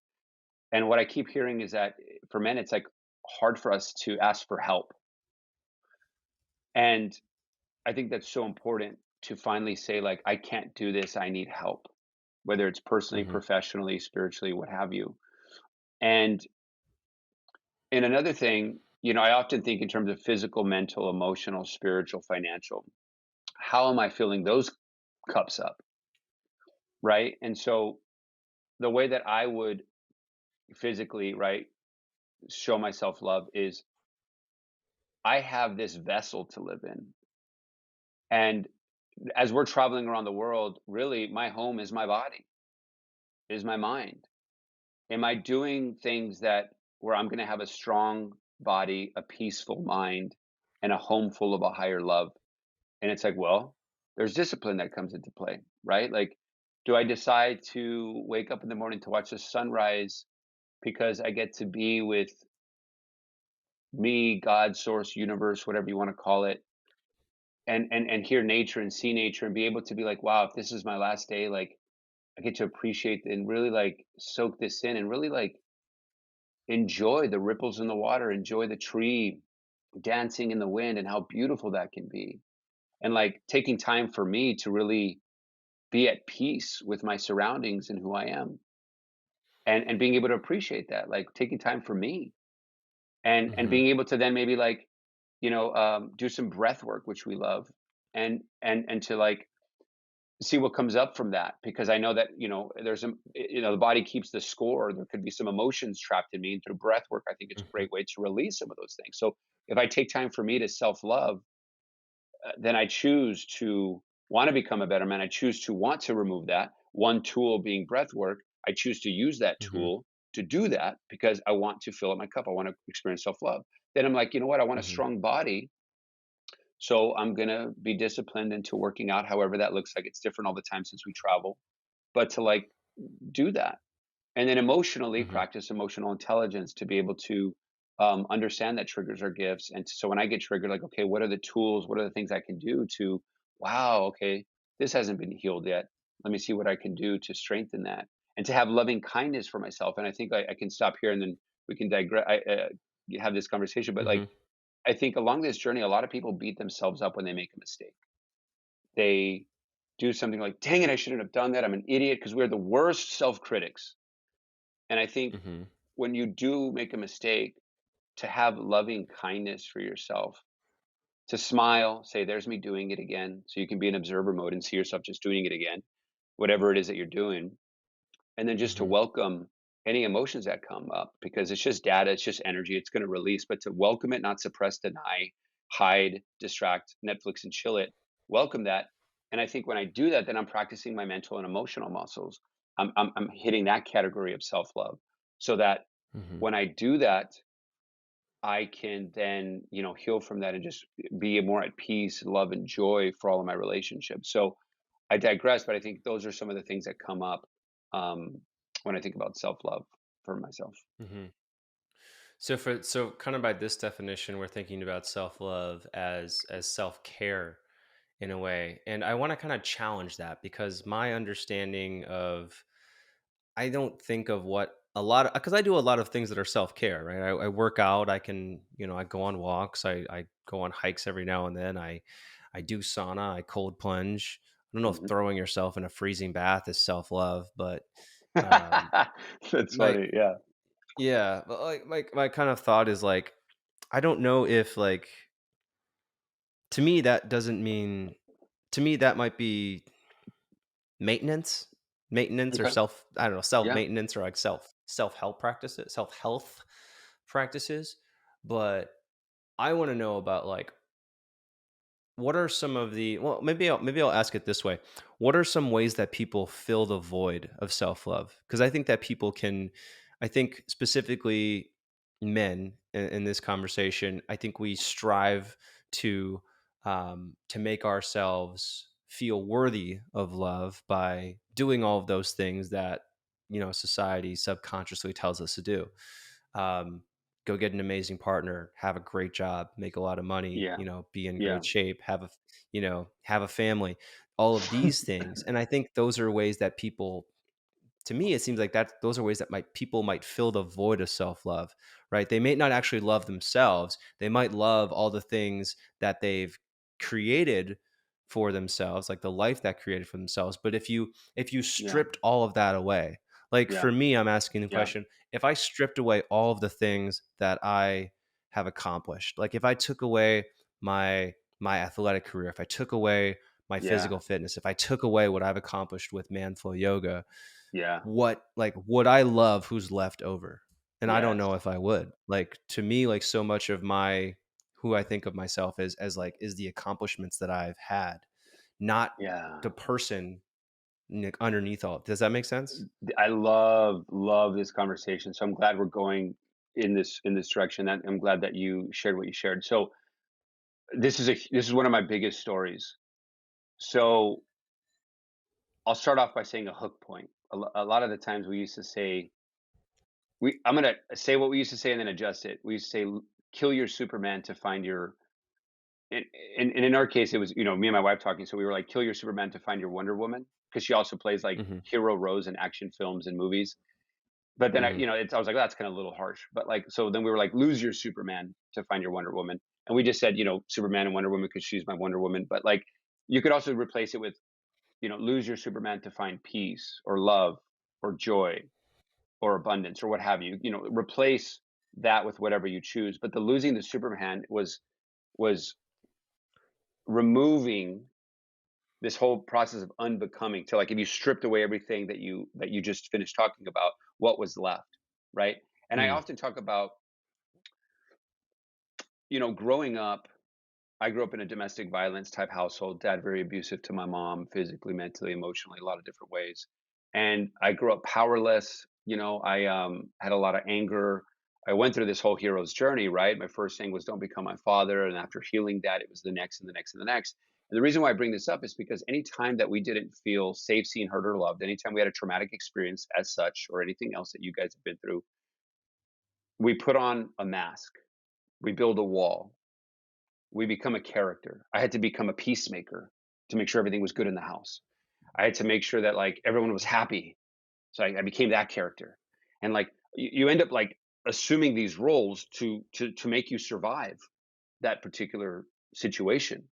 And what I keep hearing is that for men, it's like hard for us to ask for help. And I think that's so important to finally say, like, I can't do this. I need help, whether it's personally, mhm, professionally, spiritually, what have you. And another thing, I often think in terms of physical, mental, emotional, spiritual, financial. How am I filling those cups up? Right. And so the way that I would physically, right? show my self-love is I have this vessel to live in. And as we're traveling around the world, really my home is my body, is my mind. Am I doing things that where I'm going to have a strong body, a peaceful mind, and a home full of a higher love? And it's like, well, there's discipline that comes into play, right? Like, do I decide to wake up in the morning to watch the sunrise because I get to be with me, God, source, universe, whatever you want to call it, and hear nature and see nature and be able to be like, wow, if this is my last day, like I get to appreciate and really like soak this in and really like enjoy the ripples in the water, enjoy the tree dancing in the wind and how beautiful that can be. And like taking time for me to really be at peace with my surroundings and who I am. And being able to appreciate that, like taking time for me and Hmm. being able to then maybe like, do some breath work, which we love, and to like see what comes up from that because I know that there's some the body keeps the score. There could be some emotions trapped in me, and through breath work, I think it's a Hmm. great way to release some of those things. So if I take time for me to self love, then I choose to want to become a better man. I choose to want to remove that one tool being breath work. I choose to use that Hmm. tool to do that because I want to fill up my cup. I want to experience self love. Then I'm like, you know what? I want a Hmm. strong body. So I'm going to be disciplined into working out, however that looks like. It's different all the time since we travel, but to like do that. And then emotionally Hmm. practice emotional intelligence to be able to understand that triggers are gifts. And so when I get triggered, like, okay, what are the tools? What are the things I can do to, wow, okay, this hasn't been healed yet. Let me see what I can do to strengthen that and to have loving kindness for myself. And I think I can stop here and then we can digress, have this conversation. But like, Hmm. I think along this journey, a lot of people beat themselves up when they make a mistake. They do something like, dang it, I shouldn't have done that. I'm an idiot because we're the worst self critics. And I think Hmm. when you do make a mistake, to have loving kindness for yourself, to smile, say, there's me doing it again. So you can be in observer mode and see yourself just doing it again, whatever it is that you're doing. And then just to Hmm. welcome any emotions that come up because it's just data, it's just energy, it's going to release, but to welcome it, not suppress, deny, hide, distract, Netflix and chill it, welcome that. And I think when I do that, then I'm practicing my mental and emotional muscles. I'm hitting that category of self love so that Hmm. when I do that, I can then, heal from that and just be more at peace, love, and joy for all of my relationships. So I digress, but I think those are some of the things that come up um, when I think about self love for myself. Hmm. So kind of by this definition, we're thinking about self love as self care in a way, and I want to kind of challenge that because my understanding of I don't think of what a lot of because I do a lot of things that are self care, right? I work out, I can I go on walks, I go on hikes every now and then, I do sauna, I cold plunge. I don't know if Mhm. throwing yourself in a freezing bath is self love, but um, That's my funny. Yeah. yeah, but like my kind of thought is like I don't know if like to me that doesn't mean to me that might be maintenance maintenance or Okay. self I don't know self Yeah. maintenance or like self help practices self health practices, but I want to know about like what are some of the well maybe I'll ask it this way. What are some ways that people fill the void of self-love? Because I think that people can I think specifically men in this conversation, I think we strive to make ourselves feel worthy of love by doing all of those things that society subconsciously tells us to do. um, Go get an amazing partner, have a great job, make a lot of money, Yeah. be in Yeah. great shape, have a family, all of these things. And I think those are ways that people to me it seems like that those are ways that might people might fill the void of self-love, right? They may not actually love themselves. They might love all the things that they've created for themselves, like the life that created for themselves. But if you Yeah. stripped all of that away, like Yeah. for me, I'm asking the Yeah. question, if I stripped away all of the things that I have accomplished, like if I took away my athletic career, if I took away my Yeah. physical fitness, if I took away what I've accomplished with manful yoga, Yeah. what like would I love who's left over? and I don't Yes. know if I would. Like, to me, like, so much of my who I think of myself as, like, is the accomplishments that I've had, not Yeah. the person underneath all. Does that make sense? I love this conversation. So I'm glad we're going in this direction. That I'm glad that you shared what you shared. So this is one of my biggest stories. So I'll start off by saying a hook point. A lot of the times we used to say I'm gonna say what we used to say and then adjust it. We used to say kill your Superman to find your and, and in our case it was, me and my wife talking, so we were like kill your Superman to find your Wonder Woman, because she also plays like Mhm, hero roles in action films and movies. But then mhm, I was like, "Oh, that's kind of a little harsh." But like, so then we were like, lose your Superman to find your Wonder Woman. And we just said, Superman and Wonder Woman because she's my Wonder Woman. But like, you could also replace it with, lose your Superman to find peace or love or joy or abundance or what have you. Replace that with whatever you choose. But the losing the Superman was removing this whole process of unbecoming, to like, if you stripped away everything that you just finished talking about, what was left, right? And I mm, often talk about, growing up, I grew up in a domestic violence type household. Dad very abusive to my mom, physically, mentally, emotionally, a lot of different ways. And I grew up powerless. I had a lot of anger. I went through this whole hero's journey, right? My first thing was don't become my father, and after healing that, it was the next and the next and the next. And the reason why I bring this up is because anytime that we didn't feel safe, seen, heard, or loved, anytime we had a traumatic experience as such, or anything else that you guys have been through, we put on a mask. We build a wall. We become a character. I had to become a peacemaker to make sure everything was good in the house. I had to make sure that like everyone was happy. So I became that character. And like you end up like assuming these roles to make you survive that particular situation.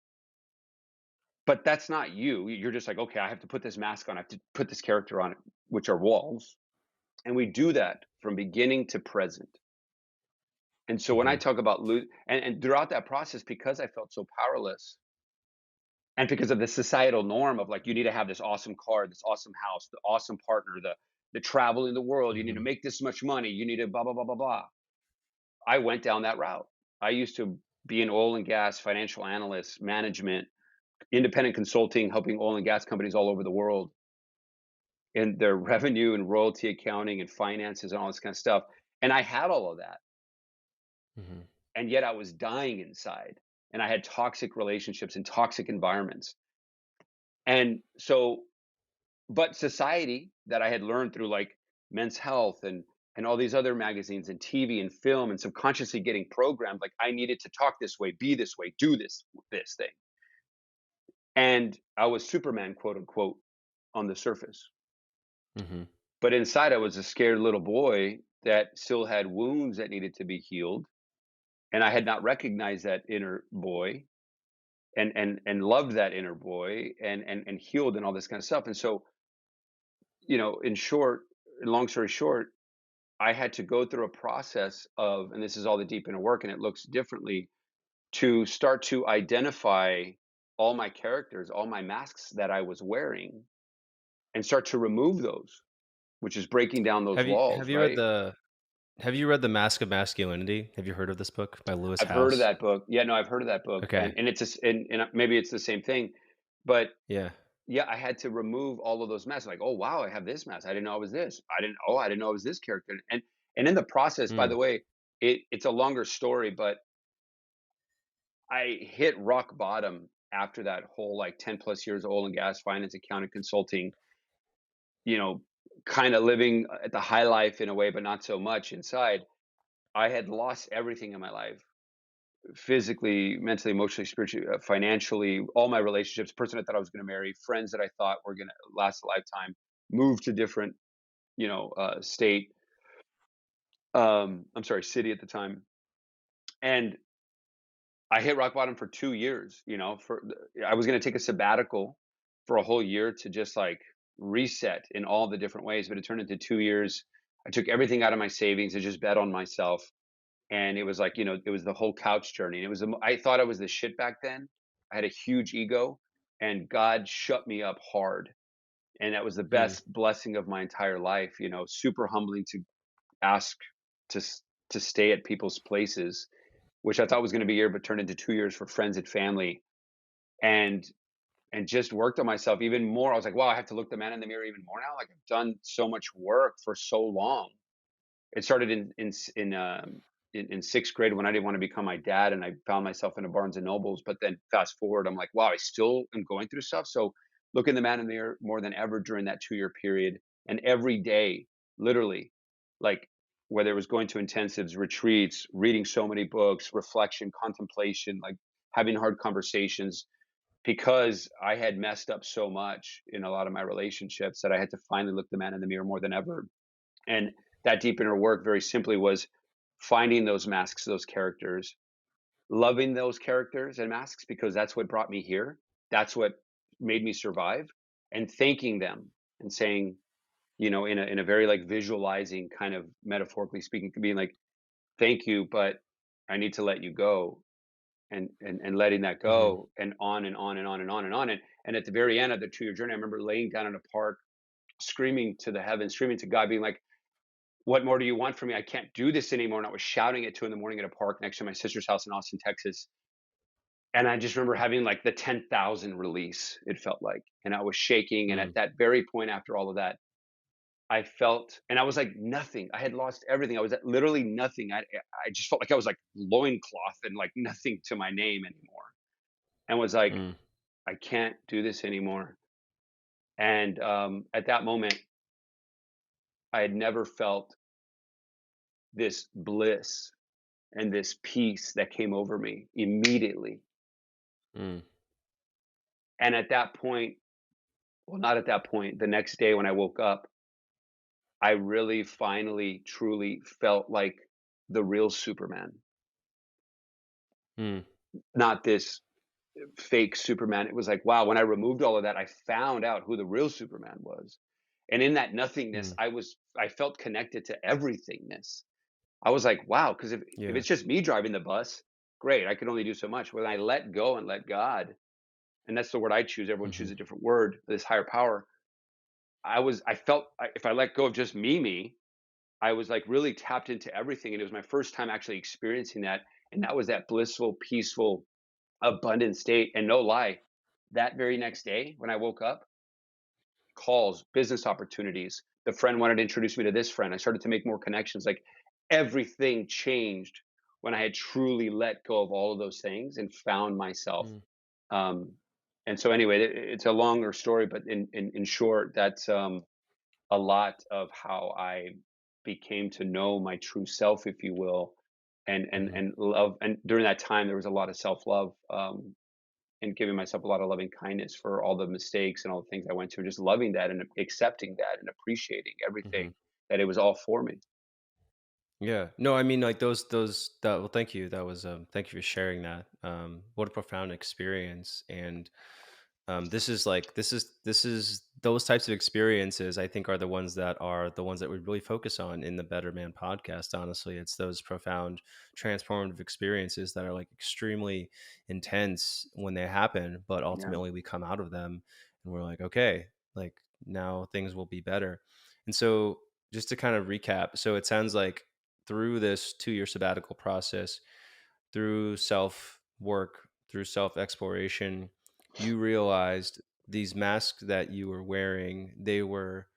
But that's not you. You're just like, okay, I have to put this mask on. I have to put this character on, which are walls. And we do that from beginning to present. And so when I mhm, talk about and throughout that process, because I felt so powerless, and because of the societal norm of like you need to have this awesome car, this awesome house, the awesome partner, the travel in the world, you need to mhm, make this much money, you need to blah blah blah blah blah. I went down that route. I used to be an oil and gas financial analyst, management, independent consulting, helping oil and gas companies all over the world in their revenue and royalty accounting and finances and all this kind of stuff. And I had all of that. mhm. And yet I was dying inside. And I had toxic relationships and toxic environments. And so but society that I had learned through like Men's Health and all these other magazines and TV and film and subconsciously getting programmed like I needed to talk this way, be this way, do this thing. And I was Superman, quote unquote, on the surface. Mhm, But inside I was a scared little boy that still had wounds that needed to be healed. And I had not recognized that inner boy and loved that inner boy and healed and all this kind of stuff. And so, in short, long story short, I had to go through a process of, and this is all the deep inner work, and it looks differently, to start to identify all my characters, all my masks that I was wearing, and start to remove those, which is breaking down those Have walls, you read right? the Have you read The Mask of Masculinity? Have you heard of this book by Lewis I've heard of Howes? that book. Yeah, no, I've heard of that book, Okay, and it's and maybe it's the same thing, but yeah, yeah, I had to remove all of those masks. Like, oh wow, I have this mask. I didn't know I was this. I didn't know I was this character. And in the process, by mm, the way, it's a longer story, but I hit rock bottom after that whole like 10 plus years of oil and gas finance, accounting, consulting, you know, kind of living at the high life in a way, but not so much inside. I had lost everything in my life, physically, mentally, emotionally, spiritually, financially, all my relationships, person I thought I was going to marry, friends that I thought were going to last a lifetime, moved to different, state. I'm sorry, city at the time. And I hit rock bottom for 2 years, I was gonna take a sabbatical for a whole year to just, like, reset in all the different ways, but it turned into 2 years. I took everything out of my savings and just bet on myself, and it was like, it was the whole couch journey, and it was I thought I was the shit back then. I had a huge ego, and God shut me up hard, and that was the mm, best blessing of my entire life, super humbling to ask, to s- to stay at people's places, which I thought was going to be a year, but turned into 2 years for friends and family, and just worked on myself even more. I was like, wow, I have to look the man in the mirror even more now. Like I've done so much work for so long. It started in sixth grade when I didn't want to become my dad, and I found myself in a Barnes and Nobles. But then fast forward, I'm like, wow, I still am going through stuff. So looking the man in the mirror more than ever during that 2 year period, and every day, literally, like whether it was going to intensives, retreats, reading so many books, reflection, contemplation, like having hard conversations, because I had messed up so much in a lot of my relationships that I had to finally look the man in the mirror more than ever. And that deep inner work, very simply, was finding those masks, those characters, loving those characters and masks because that's what brought me here. That's what made me survive, and thanking them and saying, in a very like visualizing kind of metaphorically speaking, being like, thank you, but I need to let you go, and letting that Hmm. go, and on and on and on and on and on. And at the very end of the 2 year journey, I remember laying down in a park, screaming to the heavens, screaming to God, being like, what more do you want from me? I can't do this anymore. And I was shouting at 2 in the morning at a park next to my sister's house in Austin, Texas. And I just remember having like the 10,000 release, it felt like. And I was shaking. And Mm, at that very point, after all of that, I felt, and I was like nothing. I had lost everything. I was at literally nothing. I just felt like I was like loincloth and like nothing to my name anymore. And was like, mm, I can't do this anymore. And at that moment, I had never felt this bliss and this peace that came over me immediately. mm, And at that point, well, not at that point, the next day when I woke up, I really finally, truly felt like the real Superman, mm, not this fake Superman. It was like, wow, when I removed all of that, I found out who the real Superman was. And in that nothingness, mm. I felt connected to everythingness. I was like, wow, because if Yeah. it's just me driving the bus, great, I can only do so much. When I let go and let God, and that's the word I choose, everyone Hmm. chooses a different word, this higher power. I felt, if I let go of just me, I was like really tapped into everything. And it was my first time actually experiencing that. And that was that blissful, peaceful, abundant state. And no lie, that very next day when I woke up, calls, business opportunities. The friend wanted to introduce me to this friend. I started to make more connections. Like everything changed when I had truly let go of all of those things and found myself. Mm, Um, and so, anyway, it's a longer story, but in short, that's a lot of how I became to know my true self, if you will, mhm. and love. And during that time, there was a lot of self love, and giving myself a lot of loving kindness for all the mistakes and all the things I went through, just loving that and accepting that and appreciating Mhm. everything, that it was all for me. Yeah. No, I mean, like those that well, thank you. That was thank you for sharing that. What a profound experience. And this is those types of experiences I think are the ones that we really focus on in the Better Man podcast. Honestly, it's those profound transformative experiences that are like extremely intense when they happen, but Yeah. ultimately we come out of them and we're like, okay, like now things will be better. And so just to kind of recap, so it sounds like through this 2 year sabbatical process, through self work, through self exploration, you realized these masks that you were wearing, they were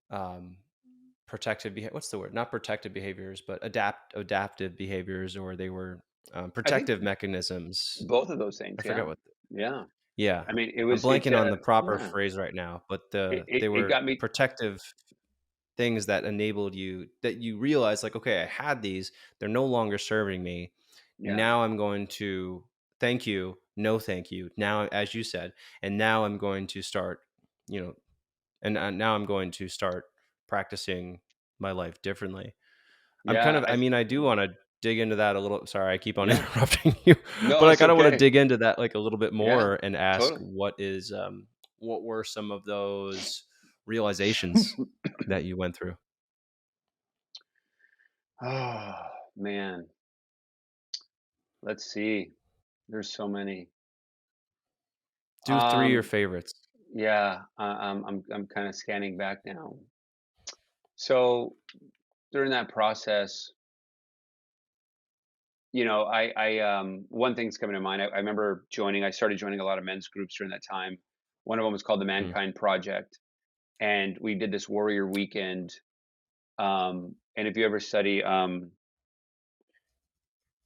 um, what's the word? Not protective behaviors, but adaptive behaviors, or they were I think protective mechanisms. both of those things. I Yeah. forget what. Yeah. Yeah, I mean, I'm blanking on the proper yeah, phrase right now, but it, they it were got me. protective things that enabled you that you realize like, okay, I had these, they're no longer serving me. Yeah. Now I'm going to thank you, no thank you. Now, as you said, and now I'm going to start, you know, and now I'm going to start practicing my life differently. I'm kind Yeah. of, I mean, I do want to dig into that a little. Sorry, I keep on Yeah. interrupting you, No, but I it's kind of want to okay. dig into that like a little bit Yeah. more and ask Totally. what were some of those realizations that you went through? Oh man. Let's see. There's so many. Do three of your Um, favorites. yeah, I'm kind of scanning back now. So during that process, one thing's coming to mind. I remember I started joining a lot of men's groups during that time. One of them was called the Mhm. Mankind Project, and we did this warrior weekend. And if you ever study,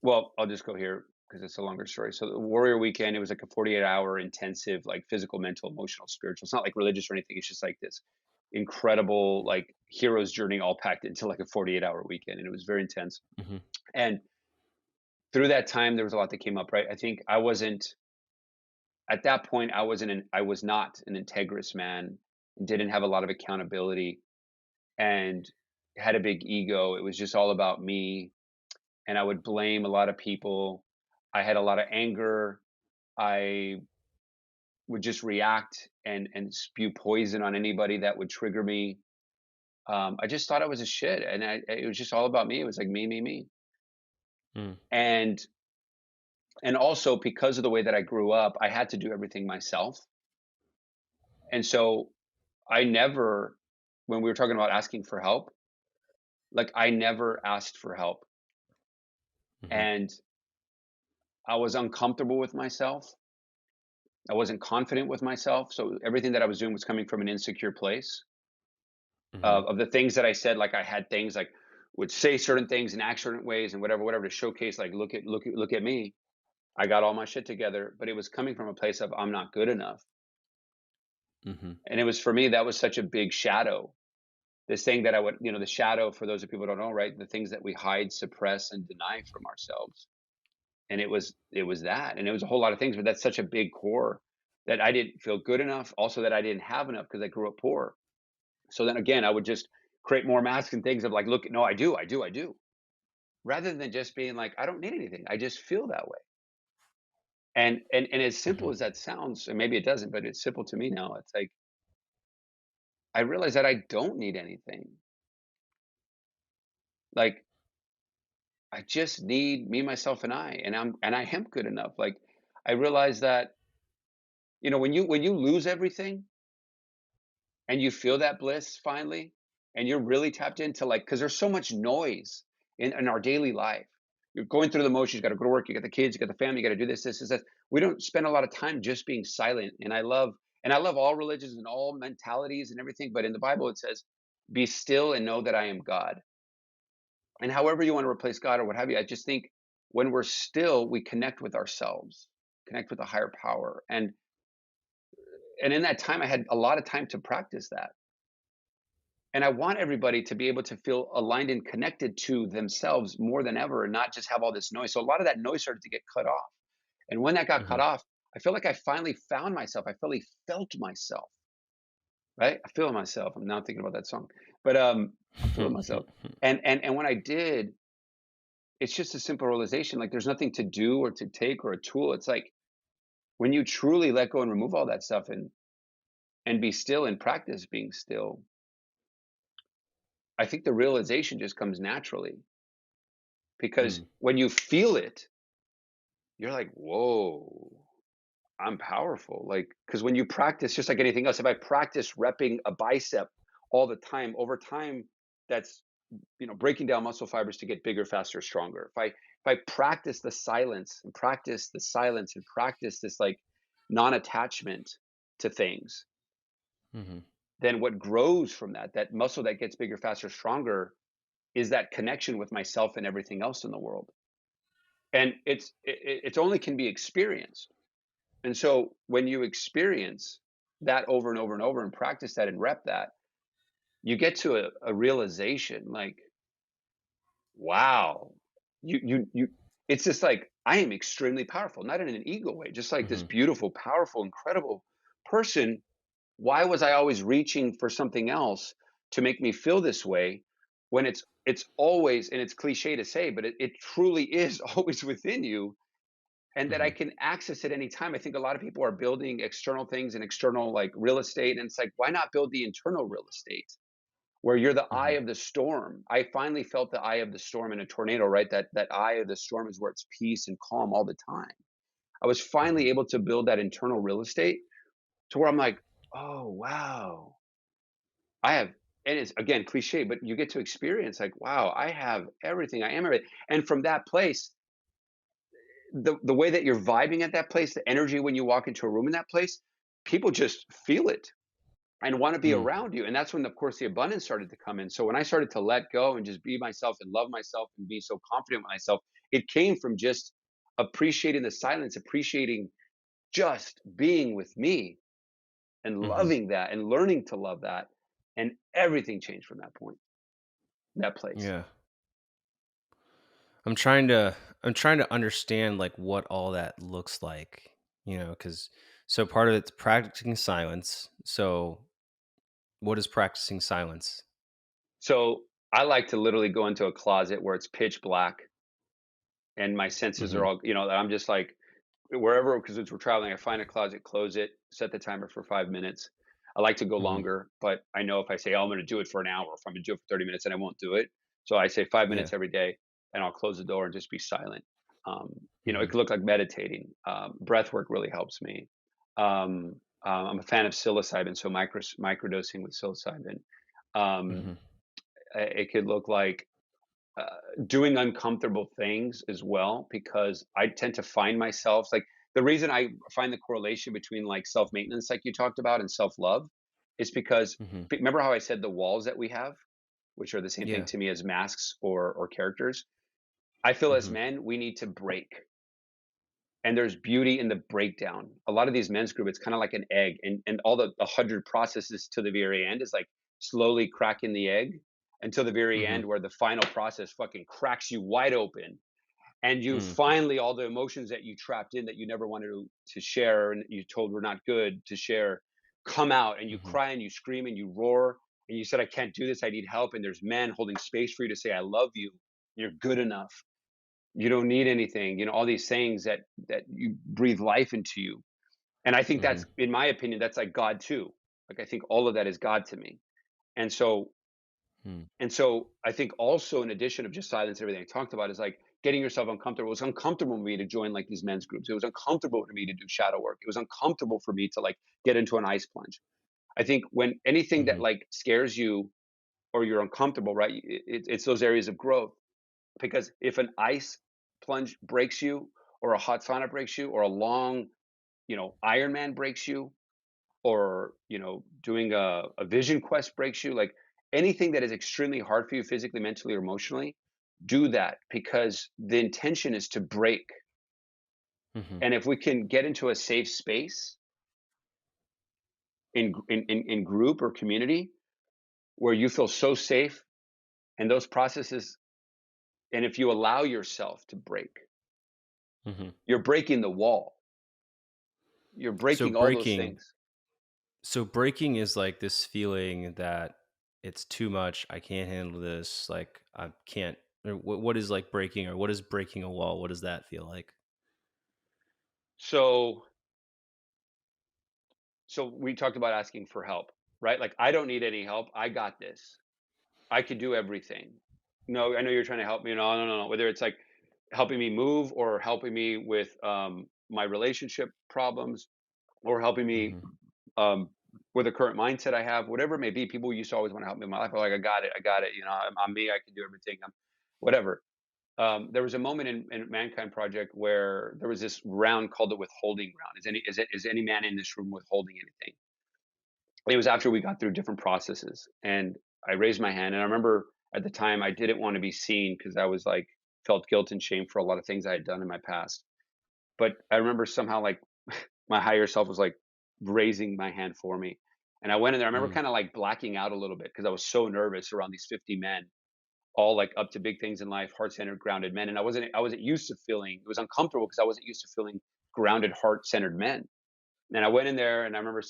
well, I'll just go here because it's a longer story. So the warrior weekend, it was like a 48-hour intensive, like physical, mental, emotional, spiritual. It's not like religious or anything. It's just like this incredible, like hero's journey all packed into like a 48-hour weekend. And it was very intense. Mhm. And through that time, there was a lot that came up, right? I think I wasn't at that point, I was not an integrous man, didn't have a lot of accountability, and had a big ego. It was just all about me, and I would blame a lot of people. I had a lot of anger. I would just react and spew poison on anybody that would trigger me. I just thought I was a shit, and it was just all about me. It was like me, me, me, Mm. and also because of the way that I grew up, I had to do everything myself, and so I never, when we were talking about asking for help, like I never asked for help, Mhm. and I was uncomfortable with myself. I wasn't confident with myself, so everything that I was doing was coming from an insecure place Mhm. of the things that I said. Like I had things like would say certain things and act certain ways and whatever, whatever to showcase. Like look at me. I got all my shit together, but it was coming from a place of I'm not good enough, Mhm. and it was for me that was such a big shadow. This thing that I would, the shadow. For those of people who don't know, right, the things that we hide, suppress, and deny from ourselves. And it was that, and it was a whole lot of things, but that's such a big core that I didn't feel good enough, also that I didn't have enough because I grew up poor. So then again, I would just create more masks and things of like, look, no, I do, rather than just being like, I don't need anything. I just feel that way. And as simple Mhm. as that sounds, and maybe it doesn't, but it's simple to me now. It's like I realize that I don't need anything. Like I just need me, myself, and I am good enough. Like I realize that, when you lose everything and you feel that bliss finally, and you're really tapped into, like, because there's so much noise in our daily life. You're going through the motions. You got to go to work. You got the kids. You got the family. You got to do this. We don't spend a lot of time just being silent. And I love all religions and all mentalities and everything. But in the Bible, it says, "Be still and know that I am God." And however you want to replace God or what have you, I just think when we're still, we connect with ourselves, connect with a higher power. And in that time, I had a lot of time to practice that. And I want everybody to be able to feel aligned and connected to themselves more than ever and not just have all this noise. So a lot of that noise started to get cut off. And when that got cut Mhm. off, I feel like I finally found myself. I finally felt myself, right? I feel myself. I'm now thinking about that song. But I'm feeling myself. And when I did, it's just a simple realization, like there's nothing to do or to take or a tool. It's like when you truly let go and remove all that stuff and be still and practice being still, I think the realization just comes naturally. Because Mm. when you feel it, you're like, "Whoa, I'm powerful." Like, because when you practice, just like anything else, if I practice repping a bicep all the time, over time, that's, breaking down muscle fibers to get bigger, faster, stronger. If I practice the silence and practice the silence and practice this like non-attachment to things, Mhm. then what grows from that muscle that gets bigger, faster, stronger, is that connection with myself and everything else in the world. And it's only can be experienced. And so when you experience that over and over and over and practice that and rep that, you get to a realization like, wow, you it's just like I am extremely powerful, not in an ego way, just like this Mhm. beautiful, powerful, incredible person. Why was I always reaching for something else to make me feel this way when it's always, and it's cliche to say, but it truly is always within you, and that I Mhm. can access it anytime. I think a lot of people are building external things and external like real estate. And it's like, why not build the internal real estate where you're the eye Mhm. of the storm? I finally felt the eye of the storm in a tornado, right? That eye of the storm is where it's peace and calm all the time. I was Mhm. finally able to build that internal real estate to where I'm like, oh wow, I have and it's again cliche, but you get to experience like, wow, I have everything. I am everything. And from that place, the way that you're vibing at that place, the energy when you walk into a room in that place, people just feel it and want to be Mm, around you. And that's when, of course, the abundance started to come in. So when I started to let go and just be myself and love myself and be so confident with myself, it came from just appreciating the silence, appreciating just being with me and mhm. loving that and learning to love that. And everything changed from that point, that place. Yeah. I'm trying to understand like what all that looks like, cuz so part of it's practicing silence. So what is practicing silence? So I like to literally go into a closet where it's pitch black and my senses are Mhm. all, I'm just like, wherever, because we're traveling, I find a closet, close it, set the timer for 5 minutes. I like to go Mhm. longer, but I know if I say, oh, I'm going to do it for an hour, if I'm going to do it for 30 minutes, then I won't do it. So I say 5 minutes Yeah. every day, and I'll close the door and just be silent. It Mhm. could look like meditating. Breath work really helps me. I'm a fan of psilocybin, so microdosing with psilocybin. Um, Mhm. it could look like uh, doing uncomfortable things as well, because I tend to find myself like, the reason I find the correlation between like self maintenance, like you talked about, and self love is because Mhm. remember how I said the walls that we have, which are the same thing Yeah. to me as masks or characters. I feel as Mhm. men, we need to break. And there's beauty in the breakdown. A lot of these men's group, it's kind of like an egg, and all the 100 processes to the very end is like slowly cracking the egg until the very Mhm. end, where the final process fucking cracks you wide open, and you Mm. finally, all the emotions that you trapped in that you never wanted to share and you told were not good to share, come out, and you Mhm. cry and you scream and you roar, and you said, I can't do this, I need help, and there's men holding space for you to say, I love you, you're good enough, you don't need anything, all these sayings that you breathe life into you. And I think that's, Mhm. in my opinion, that's like God too. Like, I think all of that is God to me. And so Mm. I think also, in addition of just silence, everything I talked about is like getting yourself uncomfortable. It was uncomfortable for me to join like these men's groups. It was uncomfortable for me to do shadow work. It was uncomfortable for me to like get into an ice plunge. I think when anything that Mhm. like scares you or you're uncomfortable, right? It's those areas of growth. Because if an ice plunge breaks you, or a hot sauna breaks you, or a long, Ironman breaks you, or doing a vision quest breaks you, like anything that is extremely hard for you physically, mentally, or emotionally, do that, because the intention is to break. Mhm. And if we can get into a safe space in group or community where you feel so safe, and those processes, and if you allow yourself to break, Mhm. you're breaking the wall, you're So breaking all those breaking things. so breaking is like this feeling that it's too much. I can't handle this. Like I can't. Or what is like breaking, or what is breaking a wall? What does that feel like? So we talked about asking for help, right? Like, I don't need any help, I got this, I could do everything. No, I know you're trying to help me. No, no, no, no. Whether it's like helping me move, or helping me with my relationship problems, or helping me Mhm. um, with the current mindset I have, whatever it may be. People used to always want to help me in my life. I'm like, I got it, I got it. I'm me. I can do everything. I'm whatever. There was a moment in Mankind Project where there was this round called the withholding round. Is any man in this room withholding anything? It was after we got through different processes, and I raised my hand, and I remember at the time I didn't want to be seen, because I was like, felt guilt and shame for a lot of things I had done in my past. But I remember somehow like my higher self was like raising my hand for me. And I went in there. I remember Mm. kind of like blacking out a little bit, because I was so nervous around these 50 men, all like up to big things in life, heart-centered, grounded men. And I wasn't used to feeling, it was uncomfortable because I wasn't used to feeling grounded, heart-centered men. And I went in there, and I remember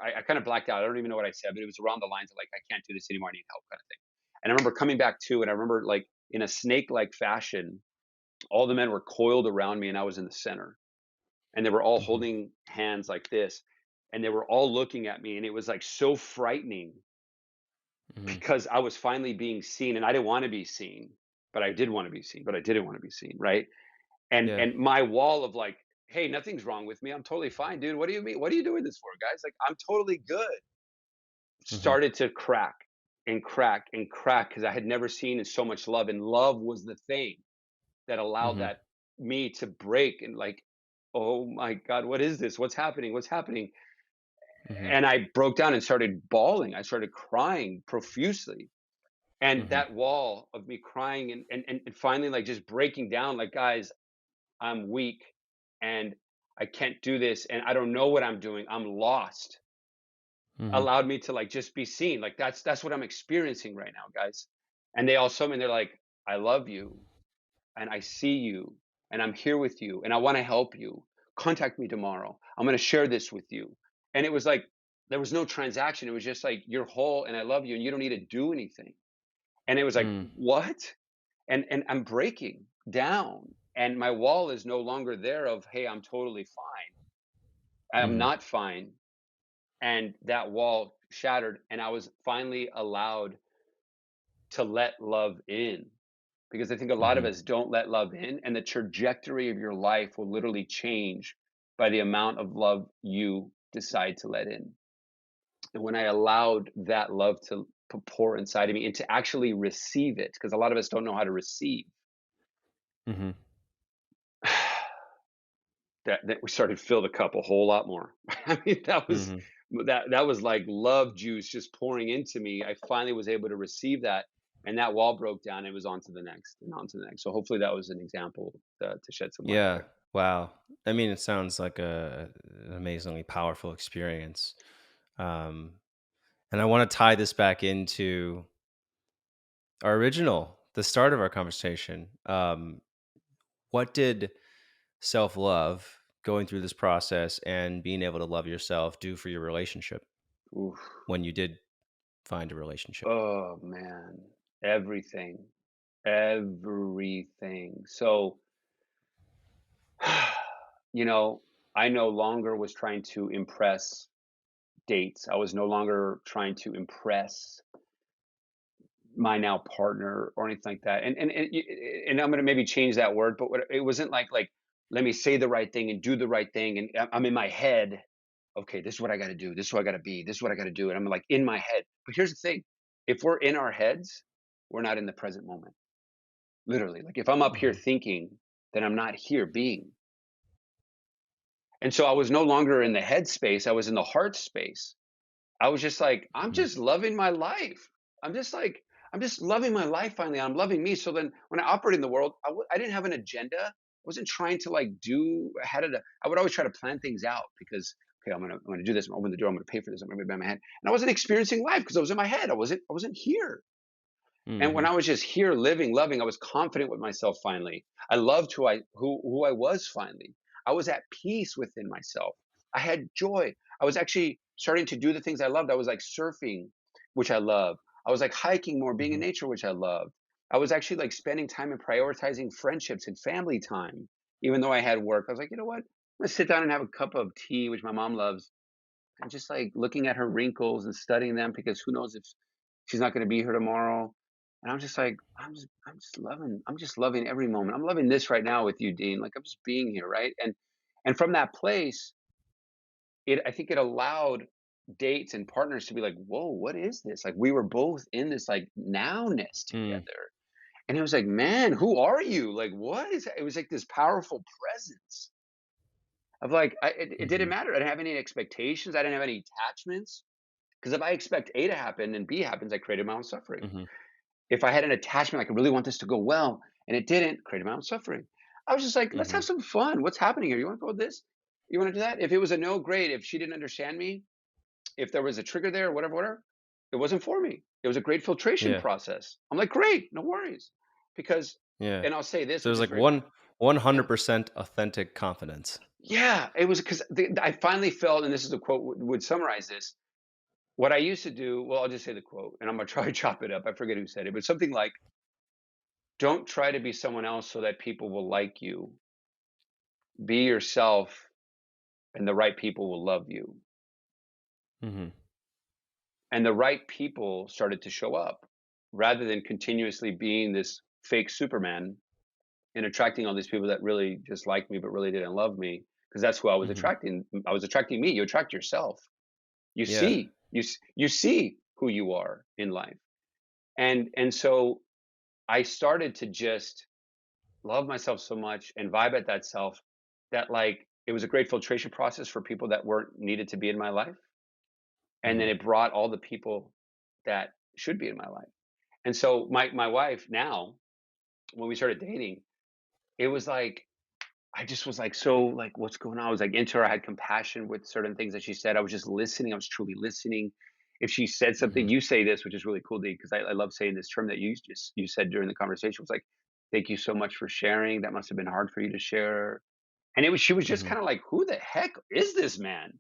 I kind of blacked out. I don't even know what I said, but it was around the lines of like, I can't do this anymore. I need help, kind of thing. And I remember coming back to, and I remember like in a snake like fashion, all the men were coiled around me, and I was in the center, and they were all Mhm. holding hands like this. And they were all looking at me. And it was like so frightening, Mhm. because I was finally being seen, and I didn't want to be seen, but I did want to be seen, but I didn't want to be seen. Right. Yeah. And my wall of like, hey, nothing's wrong with me, I'm totally fine, dude, what do you mean, what are you doing this for, guys, like, I'm totally good, Mhm. started to crack. and crack because I had never seen so much love, and love was the thing that allowed Mhm. that me to break and like, oh my God, what is this? What's happening? What's happening? Mhm. And I broke down and started bawling. I started crying profusely. And Mhm. that wall of me crying and finally like just breaking down, like, guys, I'm weak and I can't do this and I don't know what I'm doing. I'm lost. Mhm. Allowed me to like just be seen. Like that's what I'm experiencing right now, guys. And they all saw me and they're like, I love you and I see you and I'm here with you and I want to help you. Contact me tomorrow. I'm going to share this with you. And it was like there was no transaction. It was just like you're whole and I love you and you don't need to do anything. And it was like, Mm. what? And I'm breaking down and my wall is no longer there of, hey, I'm totally fine. I'm Mhm. not fine. And that wall shattered and I was finally allowed to let love in, because I think a lot of Mhm. us don't let love in, and the trajectory of your life will literally change by the amount of love you decide to let in. And when I allowed that love to pour inside of me and to actually receive it, because a lot of us don't know how to receive, Mhm. that we started to fill the cup a whole lot more. I mean, Mhm. that was like love juice just pouring into me. I finally was able to receive that, and that wall broke down. It was on to the next and on to the next. So hopefully that was an example to shed some light Yeah. there. Wow. I mean, it sounds like an amazingly powerful experience. Um, and I want to tie this back into the start of our conversation. What did self love, going through this process and being able to love yourself, do for your relationship Oof. when you did find a relationship? Oh man, everything, everything. So, you know, I no longer was trying to impress dates. I was no longer trying to impress my now partner or anything like that. And I'm gonna maybe change that word, but it wasn't like let me say the right thing and do the right thing, and I'm in my head. Okay, this is what I got to do. This is what I got to be. This is what I got to do, and I'm like in my head. But here's the thing: if we're in our heads, we're not in the present moment. Literally, like if I'm up here Mhm. thinking, then I'm not here being. And so I was no longer in the head space. I was in the heart space. I was just like, I'm Mhm. just loving my life. I'm just like, I'm just loving my life finally. I'm loving me. So then when I operate in the world, I didn't have an agenda. I wasn't trying to like do, I would always try to plan things out because, okay, I'm gonna do this. I'm gonna open the door. I'm gonna pay for this. I'm gonna be by my head. And I wasn't experiencing life because I was in my head. I wasn't here. And when Mhm. I was just here living, loving, I was confident with myself finally. I loved who I was finally. I was at peace within myself. I had joy. I was actually starting to do the things I loved. I was like surfing, which I love. I was like hiking more, being in Mhm. nature, which I loved. I was actually like spending time and prioritizing friendships and family time, even though I had work. I was like, you know what? I'm gonna sit down and have a cup of tea, which my mom loves, and just like looking at her wrinkles and studying them because who knows if she's not going to be here tomorrow. And I'm just like, I'm just loving every moment. I'm loving this right now with you, Dean. Like I'm just being here, right? And from that place, I think it allowed dates and partners to be like, whoa, what is this? Like we were both in this like nowness Mm. together. And it was like, man, who are you? Like, what is that? It was like this powerful presence of like, it didn't Mhm. matter. I didn't have any expectations. I didn't have any attachments. Because if I expect A to happen and B happens, I created my own suffering. Mhm. If I had an attachment, like I really want this to go well, and it didn't, created my own suffering. I was just like, let's have Mhm. some fun. What's happening here? You want to go with this? You want to do that? If it was a no, great. If she didn't understand me, if there was a trigger there, whatever, it wasn't for me. It was a great filtration Yeah. process. I'm like, great, no worries. Because, Yeah. and I'll say this, So which there's is like very, one yeah, hundred percent authentic confidence. yeah, it was because I finally felt, and this is a quote would summarize this. What I used to do, well, I'll just say the quote, and I'm gonna try to chop it up. I forget who said it, but something like, "Don't try to be someone else so that people will like you. Be yourself, and the right people will love you." Mhm. And the right people started to show up, rather than continuously being this fake Superman and attracting all these people that really just liked me but really didn't love me. Because that's who I was Mhm. attracting. I was attracting me. You attract yourself. You Yeah. see, you see who you are in life. And so I started to just love myself so much and vibe at that self that, like, it was a great filtration process for people that weren't needed to be in my life, and then Mhm. it brought all the people that should be in my life. And so my wife now, when we started dating, it was like I just was like, so like, what's going on? I was like into her. I had compassion with certain things that she said. I was just listening. I was truly listening. If she said something, Mhm. you say this, which is really cool, D, because I love saying this term that you said during the conversation. It was like, thank you so much for sharing. That must have been hard for you to share. And it was she was just Mhm. kind of like, who the heck is this man?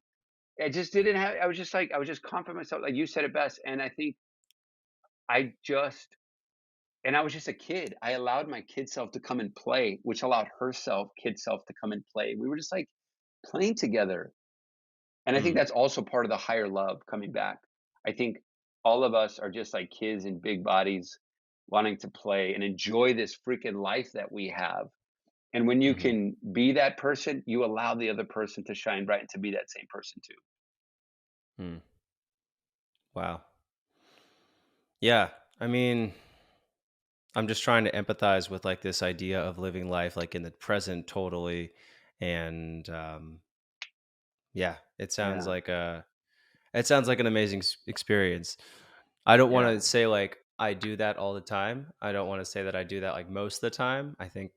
I just didn't have. I was just like, I was just confident myself. Like you said it best. And I think I just and I was just a kid. I allowed my kid self to come and play, which allowed herself, kid self, to come and play. We were just like playing together. And I think Mm. that's also part of the higher love coming back. I think all of us are just like kids in big bodies wanting to play and enjoy this freaking life that we have. And when you Mhm. can be that person, you allow the other person to shine bright and to be that same person too. Mm. Wow. Yeah. I mean, I'm just trying to empathize with like this idea of living life like in the present totally. And yeah, Yeah. it sounds like an amazing experience. I don't want Yeah. to say like I do that all the time. I don't want to say that I do that like most of the time. I think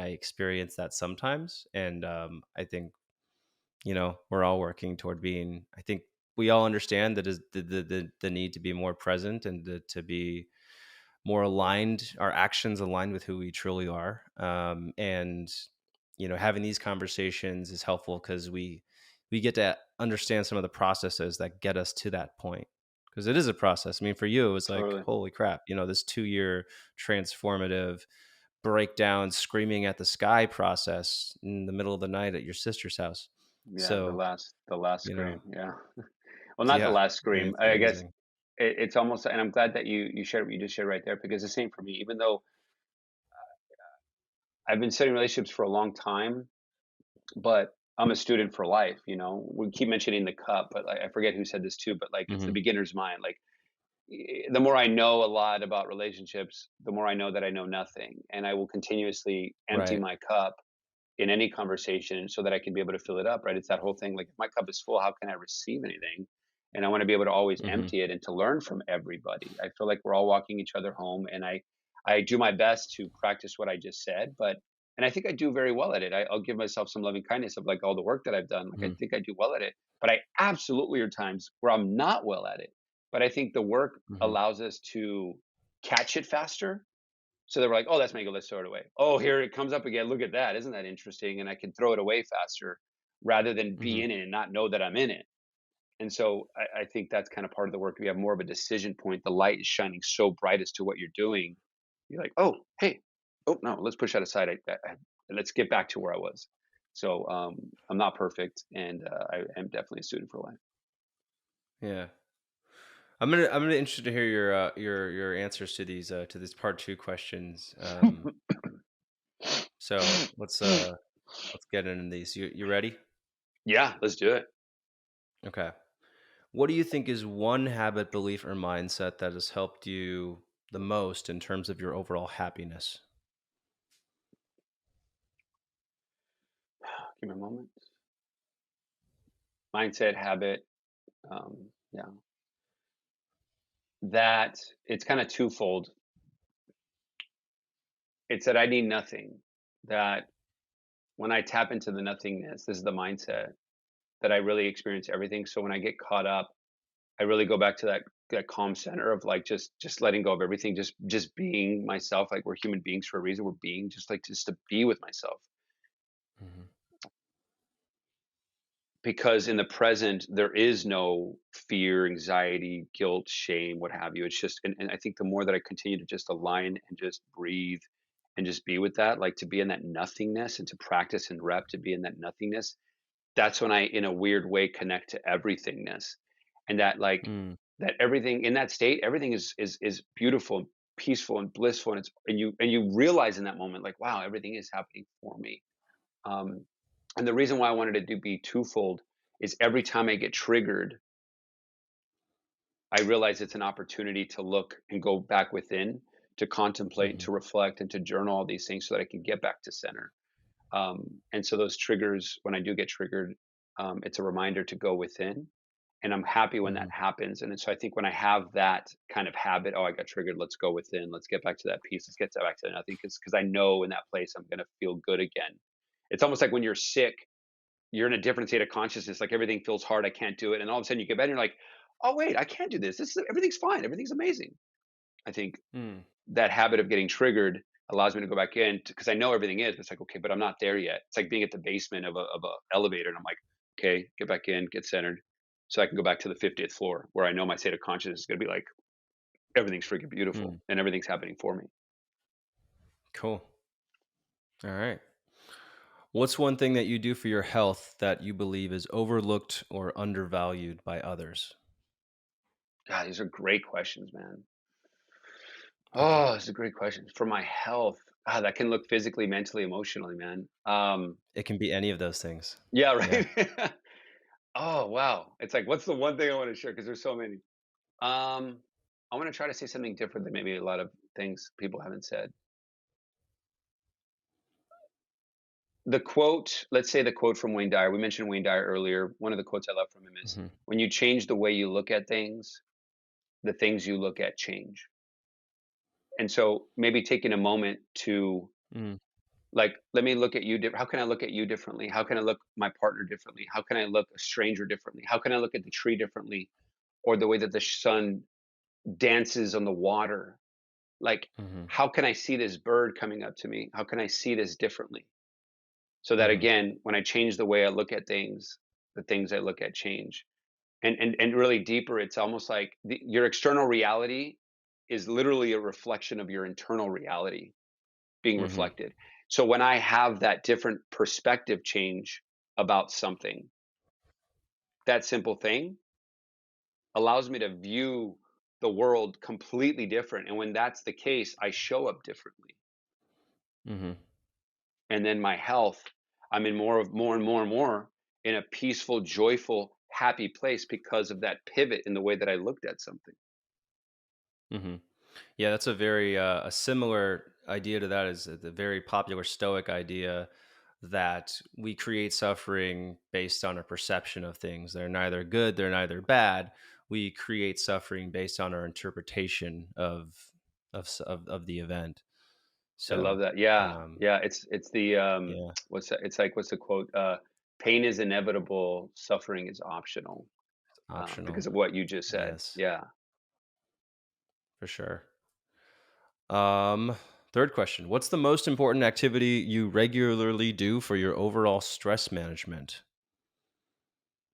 I experience that sometimes, and I think we're all working toward being. I think we all understand that is the need to be more present and to be more aligned, our actions aligned with who we truly are. And having these conversations is helpful because we get to understand some of the processes that get us to that point. Because it is a process. I mean, for you, it was like, Totally. holy crap, this 2 year transformative breakdown, screaming at the sky process in the middle of the night at your sister's house. Yeah. The So, last you know, scream. Yeah. Well, not the yeah, last scream. it's I guess amazing. it's almost, and I'm glad that you shared what you just shared right there because the same for me. Even though I've been studying relationships for a long time, but I'm a student for life. We keep mentioning the cup, but I forget who said this too. But like, it's the Hmm. beginner's mind. Like, the more I know a lot about relationships, the more I know that I know nothing, and I will continuously empty Right. my cup in any conversation so that I can be able to fill it up, right? It's that whole thing, like, if my cup is full, how can I receive anything? And I want to be able to always Hmm. empty it and to learn from everybody. I feel like we're all walking each other home, and I do my best to practice what I just said, but and I think I do very well at it. I'll give myself some loving kindness of like all the work that I've done. Like I Hmm. think I do well at it, but I absolutely are times where I'm not well at it. But I think the work Hmm. allows us to catch it faster so they were like, "Oh, that's mango. Let's throw it away. Oh, here it comes up again. Look at that. Isn't that interesting?" And I can throw it away faster rather than be Hmm. in it and not know that I'm in it. And so I think that's kind of part of the work. We have more of a decision point. The light is shining so bright as to what you're doing. You're like, "Oh, hey, oh no, let's push that aside. Let's get back to where I was." So I'm not perfect, and I am definitely a student for life. Yeah. I'm gonna interested to hear your answers to these part two questions. So let's get into these. You ready? Yeah, let's do it. Okay. What do you think is one habit, belief, or mindset that has helped you the most in terms of your overall happiness? Give me a moment. Mindset, habit. Yeah, that it's kind of twofold. It's that I need nothing. That when I tap into the nothingness, this is the mindset that I really experience everything. So when I get caught up, I really go back to that calm center of like just letting go of everything, just being myself. Like we're human beings for a reason. We're being just to be with myself. Hmm. Because in the present there is no fear, anxiety, guilt, shame, what have you. It's just and I think the more that I continue to just align and just breathe and just be with that, like to be in that nothingness and to practice and rep to be in that nothingness, that's when I, in a weird way, connect to everythingness. And that like Mm. that everything in that state, everything is beautiful and peaceful and blissful. And it's and you realize in that moment, like, wow, everything is happening for me. Um, and the reason why I wanted it to be twofold is every time I get triggered, I realize it's an opportunity to look and go back within, to contemplate, Mhm. to reflect, and to journal all these things so that I can get back to center. And so those triggers, when I do get triggered, it's a reminder to go within. And I'm happy when that Mhm. happens. And so I think when I have that kind of habit, oh, I got triggered, let's go within, let's get back to that peace, let's get back to nothing, because I know in that place I'm going to feel good again. It's almost like when you're sick, you're in a different state of consciousness. Like everything feels hard, I can't do it, and all of a sudden you get better. And you're like, oh wait, I can do this. Everything's fine. Everything's amazing. I think Mm. that habit of getting triggered allows me to go back in because I know everything is. But it's like, okay, but I'm not there yet. It's like being at the basement of a elevator, and I'm like, okay, get back in, get centered, so I can go back to the 50th floor where I know my state of consciousness is going to be like everything's freaking beautiful Mm. and everything's happening for me. Cool. All right. What's one thing that you do for your health that you believe is overlooked or undervalued by others? God, these are great questions, man. Thank you. Oh, it's a great question. For my health, that can look physically, mentally, emotionally, man. It can be any of those things. Yeah, Yeah. right. Oh, wow. It's like, what's the one thing I want to share? Because there's so many. Um, I want to try to say something different than maybe a lot of things people haven't said. The quote, let's say the quote from Wayne Dyer. We mentioned Wayne Dyer earlier. One of the quotes I love from him is, Mhm. when you change the way you look at things, the things you look at change. And so maybe taking a moment to, Mm. like, let me look at you. How can I look at you differently? How can I look my partner differently? How can I look a stranger differently? How can I look at the tree differently? Or the way that the sun dances on the water? Like, Mhm. how can I see this bird coming up to me? How can I see this differently? So that Mhm. again, when I change the way I look at things, the things I look at change. And really deeper, it's almost like your external reality is literally a reflection of your internal reality being Mhm. reflected. So when I have that different perspective change about something, that simple thing allows me to view the world completely different. And when that's the case, I show up differently. Mhm. And then my health, I'm in more and more and more in a peaceful, joyful, happy place because of that pivot in the way that I looked at something. Mhm. Yeah, that's a very a similar idea to that is the very popular Stoic idea that we create suffering based on our perception of things. They're neither good, they're neither bad. We create suffering based on our interpretation of the event. I love So, that. Yeah, um, yeah. It's the yeah, what's that? It's like, what's the quote? Pain is inevitable, suffering is optional. optional. Because of what you just said. Yes, Yeah. for sure. Um, Third question: what's the most important activity you regularly do for your overall stress management?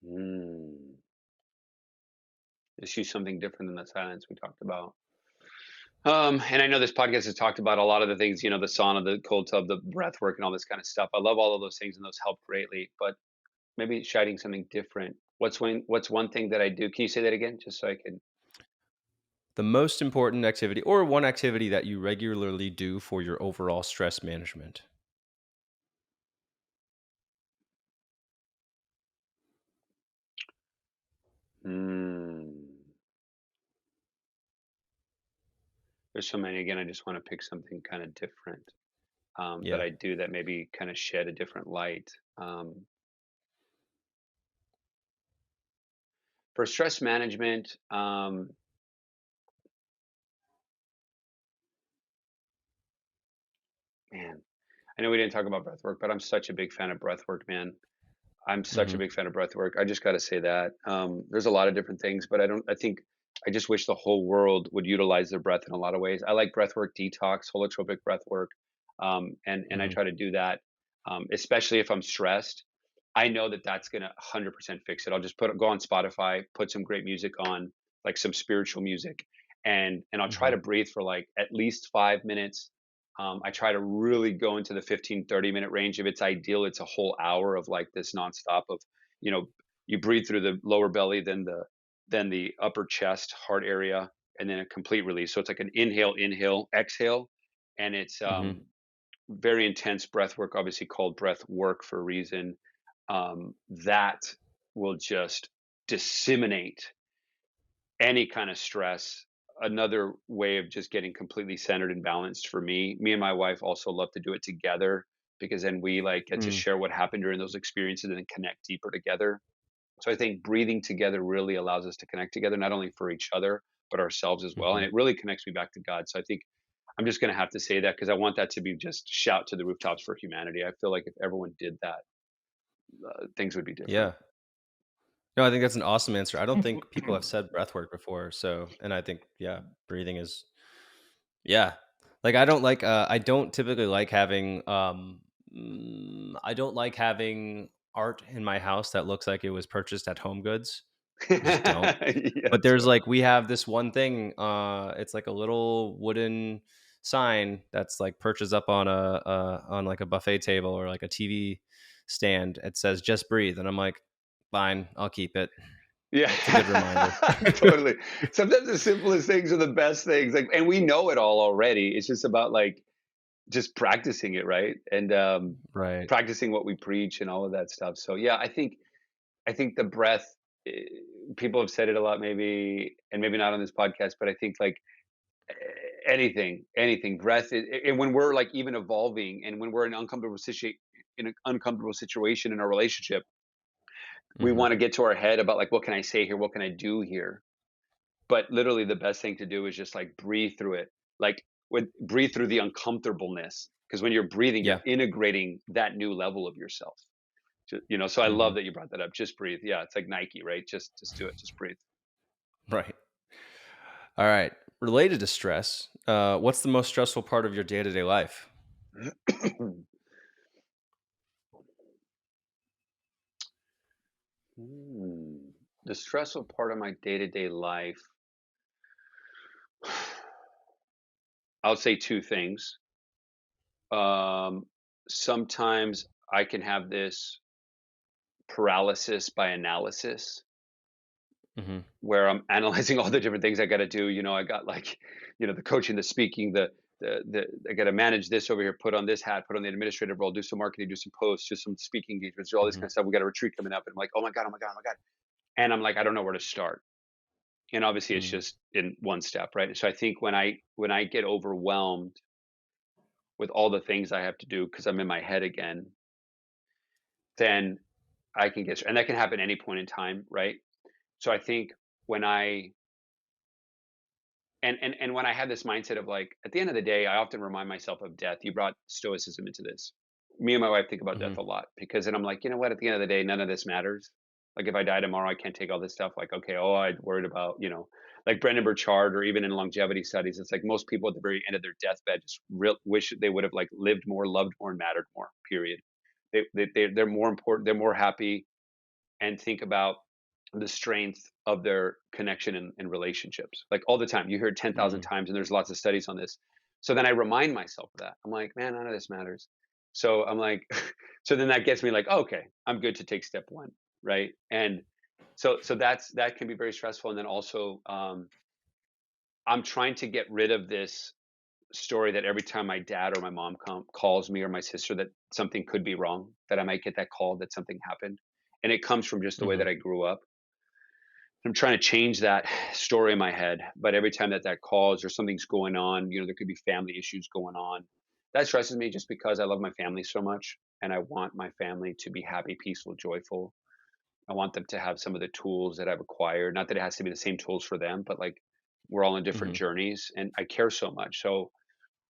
Mm. Just use something different than the silence we talked about. And I know this podcast has talked about a lot of the things, the sauna, the cold tub, the breath work, and all this kind of stuff. I love all of those things, and those help greatly. But maybe shining something different. What's one thing that I do? Can you say that again, just so I can? The most important activity, or one activity that you regularly do for your overall stress management. Mm, there's so many. Again, I just want to pick something kind of different, that Yeah. I do that maybe kind of shed a different light. For stress management, man, I know we didn't talk about breath work, but I'm such a big fan of breath work, man. I'm such a Mhm. big fan of breath work. I just got to say that. There's a lot of different things, but I think I just wish the whole world would utilize their breath in a lot of ways. I like breath work detox, holotropic breath work. And I Mhm. try to do that, especially if I'm stressed. I know that that's going to 100% fix it. I'll just go on Spotify, put some great music on, like some spiritual music, and I'll try Mhm. to breathe for like at least 5 minutes. I try to really go into the 15-30 minute range. If it's ideal, it's a whole hour of like this nonstop of, you know, you breathe through the lower belly, then the upper chest, heart area, and then a complete release. So it's like an inhale, inhale, exhale, and it's Mhm. very intense breath work, obviously called breath work for a reason. That will just disseminate any kind of stress. Another way of just getting completely centered and balanced for me and my wife also love to do it together because then we like get to Mm, share what happened during those experiences and then connect deeper together. So I think breathing together really allows us to connect together, not only for each other, but ourselves as well. And mhm. it really connects me back to God. So I think I'm just going to have to say that because I want that to be just shout to the rooftops for humanity. I feel like if everyone did that, things would be different. Yeah. No, I think that's an awesome answer. I don't think people have said breath work before, so and I think, yeah, breathing is yeah. Like, I don't typically like having, I don't like having art in my house that looks like it was purchased at Home Goods. I just don't. Yeah, But there's, totally. like we have this one thing, it's like a little wooden sign that's, like, perches up on on, like, a buffet table or, like, a TV stand. It says, "Just breathe," and I'm like, "Fine, I'll keep it." Yeah, It's a good reminder. totally. Sometimes the simplest things are the best things. Like, and we know it all already. It's just about like just practicing it, right? And Right. practicing what we preach and all of that stuff. So yeah, I think the breath. eh, People have said it a lot, maybe, and maybe not on this podcast, but I think like anything, breath. And when we're like even evolving, and when we're in an uncomfortable situation in our relationship, we Mhm. want to get to our head about like, what can I say here? What can I do here? But literally the best thing to do is just like breathe through it. Like breathe through the uncomfortableness. Because when you're breathing, you're Yeah. integrating that new level of yourself. So I love Mhm. that you brought that up. Just breathe. Yeah, it's like Nike, right? Just do it. Just breathe. Right. All right. Related to stress, what's the most stressful part of your day-to-day life? Hmm. The stressful part of my day-to-day life, I'll say two things. Um, Sometimes I can have this paralysis by analysis Mhm. where I'm analyzing all the different things I got to do. I got like, the coaching, the speaking, the I got to manage this over here, put on this hat, put on the administrative role, do some marketing, do some posts, do some speaking engagements, do all this Mhm. kind of stuff. We got a retreat coming up, and I'm like, oh my god, oh my god, oh my god, and I'm like, I don't know where to start. And obviously, it's Mm. just in one step, right? So I think when I get overwhelmed with all the things I have to do because I'm in my head again, then I can get, and that can happen any point in time, right? So I think when I and when I had this mindset of like, at the end of the day, I often remind myself of death. You brought stoicism into this. Me and my wife think about death Mhm. a lot because then I'm like, you know what? At the end of the day, none of this matters. Like if I die tomorrow, I can't take all this stuff. Like, okay, oh, I worried about, like Brendan Burchard, or even in longevity studies, it's like most people at the very end of their deathbed just wish they would have like lived more, loved more, and mattered more. Period. They're more important. They're more happy, and think about the strength of their connection and relationships. Like all the time, you hear it 10,000 Mm. times, and there's lots of studies on this. So then I remind myself of that. I'm like, man, none of this matters. So I'm like, so then that gets me like, okay, I'm good to take step one, right? And so that can be very stressful. And then also, I'm trying to get rid of this story that every time my dad or my mom calls me, or my sister, that something could be wrong, that I might get that call that something happened, and it comes from just the way Mhm. that I grew up. I'm trying to change that story in my head, but every time that calls or something's going on, there could be family issues going on. That stresses me just because I love my family so much, and I want my family to be happy, peaceful, joyful. I want them to have some of the tools that I've acquired. Not that it has to be the same tools for them, but like we're all in different Mhm. journeys, and I care so much. So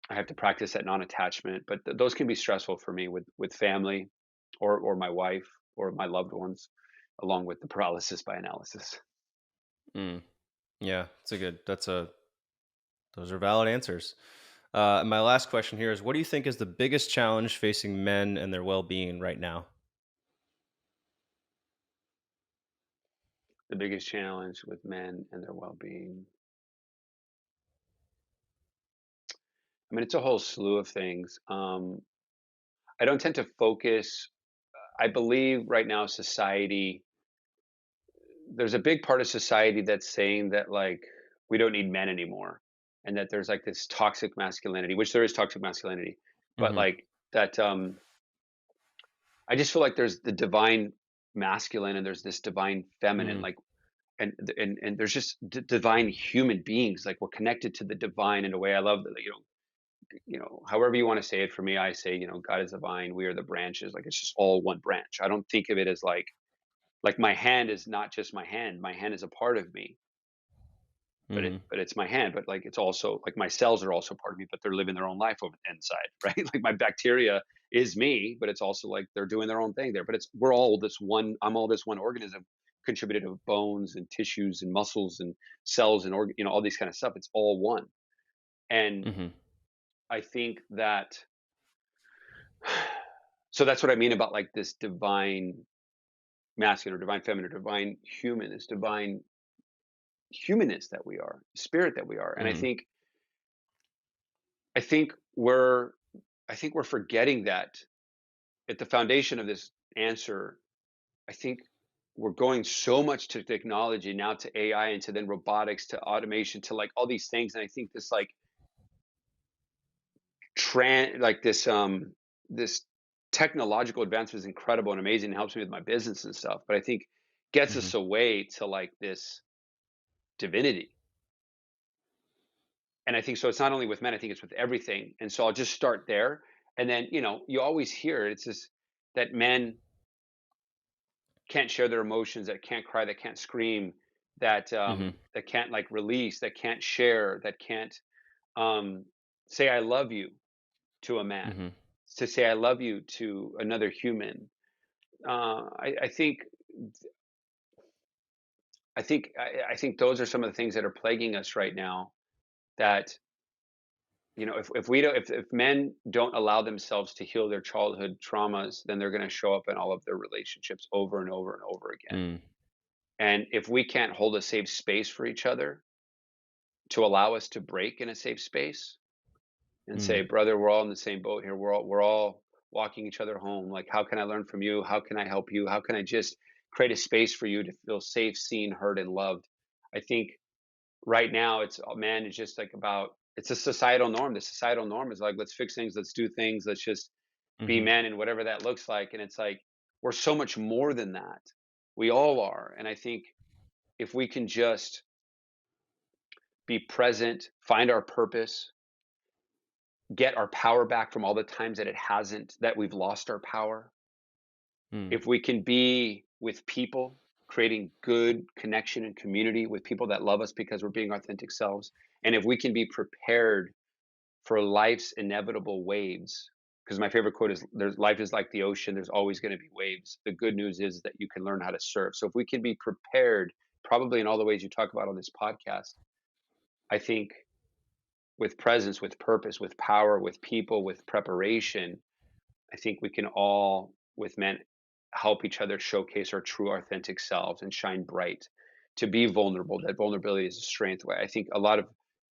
I have to practice that non-attachment. But those can be stressful for me with family, or my wife, or my loved ones, along with the paralysis by analysis. Mm. Yeah, that's a those are valid answers. And my last question here is what do you think is the biggest challenge facing men and their well-being right now? The biggest challenge with men and their well-being. I mean, it's a whole slew of things. I don't tend to focus. I believe right now, society, there's a big part of society that's saying that like we don't need men anymore, and that there's like this toxic masculinity, which there is toxic masculinity, but Mhm. like that. I just feel like there's the divine masculine and there's this divine feminine. Mm. Like and there's just divine human beings. Like, we're connected to the divine in a way. I love that, however you want to say it. For me, I say, God is the vine, we are the branches. Like, it's just all one branch. I don't think of it as like my hand is not just my hand. My hand is a part of me, Mhm. but it's my hand. But like, it's also like my cells are also part of me, but they're living their own life over inside, right? Like, my bacteria is me, but it's also like they're doing their own thing there. But we're all this one. I'm all this one organism, contributed of bones and tissues and muscles and cells and all these kind of stuff. It's all one. And Mhm. I think that, so that's what I mean about like this divine masculine or divine feminine, or divine human, this divine humanness that we are, spirit that we are. And Mhm. I think we're I think we're forgetting that at the foundation of this answer. I think we're going so much to technology now, to AI, and to then robotics, to automation, to like all these things. And I think this like like this technological advancement is incredible and amazing and helps me with my business and stuff. But I think gets Mhm. us away to like this divinity. And I think so. It's not only with men, I think it's with everything. And so I'll just start there. And then, you always hear it's just that men can't share their emotions, that can't cry, that can't scream, Mhm. that can't like release, that can't share, that can't um, say "I love you" to a man, Mhm. to say "I love you" to another human. I think I think those are some of the things that are plaguing us right now. That, if we don't, if men don't allow themselves to heal their childhood traumas, then they're going to show up in all of their relationships over and over and over again. Mm. And if we can't hold a safe space for each other, to allow us to break in a safe space and Mm. say, brother, we're all in the same boat here. We're all walking each other home. Like, how can I learn from you? How can I help you? How can I just create a space for you to feel safe, seen, heard, and loved? I think right now it's, man, it's just like about, it's a societal norm. The societal norm is like, let's fix things, let's do things, let's just be Mhm. men, and whatever that looks like. And it's like, we're so much more than that. We all are. And I think if we can just be present, find our purpose, get our power back from all the times that it hasn't, that we've lost our power. Mm. If we can be with people, creating good connection and community with people that love us because we're being authentic selves. And if we can be prepared for life's inevitable waves, because my favorite quote is, there's life is like the ocean, there's always going to be waves. The good news is that you can learn how to surf. So if we can be prepared, probably in all the ways you talk about on this podcast, I think with presence, with purpose, with power, with people, with preparation, I think we can all, with men, help each other showcase our true, authentic selves and shine bright. To be vulnerable, that vulnerability is a strength. I think a lot of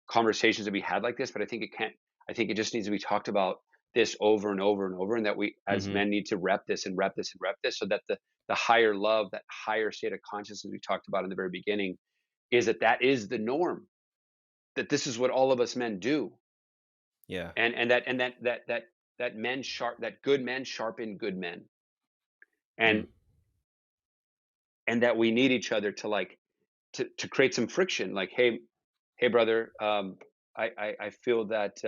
conversations that we had like this, but I think it can't. I think it just needs to be talked about this over and over and over, and that we as Mhm. men need to rep this and rep this and rep this, so that the higher love, that higher state of consciousness we talked about in the very beginning, is that is the norm. That this is what all of us men do, Yeah. and that that good men sharpen good men, Mm. and that we need each other to like to create some friction. Like, hey brother, I feel that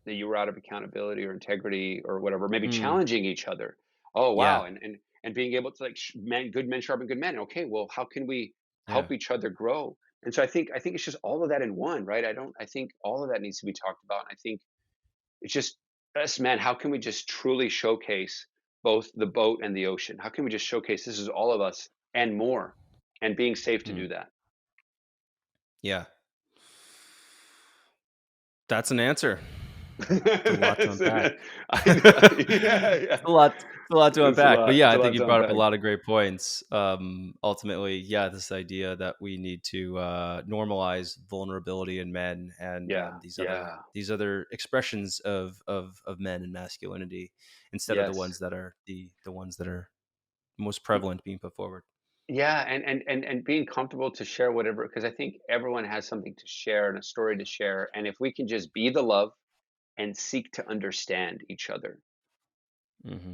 you were out of accountability or integrity or whatever, maybe Mm. challenging each other. Oh wow. Yeah. And being able to like, good men sharpen good men. Okay, well, how can we Yeah. help each other grow? And so I think it's just all of that in one, right? I think all of that needs to be talked about. And I think it's just us men. How can we just truly showcase both the boat and the ocean? How can we just showcase this is all of us and more, and being safe to Mm. do that? Yeah. That's an answer. It's a lot to So, unpack. I know. Yeah, yeah. It's a lot to It's a unpack. But lot. yeah, It's a I think lot you to brought up a unpack. lot of great points. Ultimately, yeah, this idea that we need to normalize vulnerability in men and Yeah. Yeah. these other expressions of men and masculinity instead of Yes. the ones that are most Y- prevalent being put forward. Yeah, and being comfortable to share whatever, because I think everyone has something to share and a story to share. And if we can just be the love and seek to understand each other, Hmm.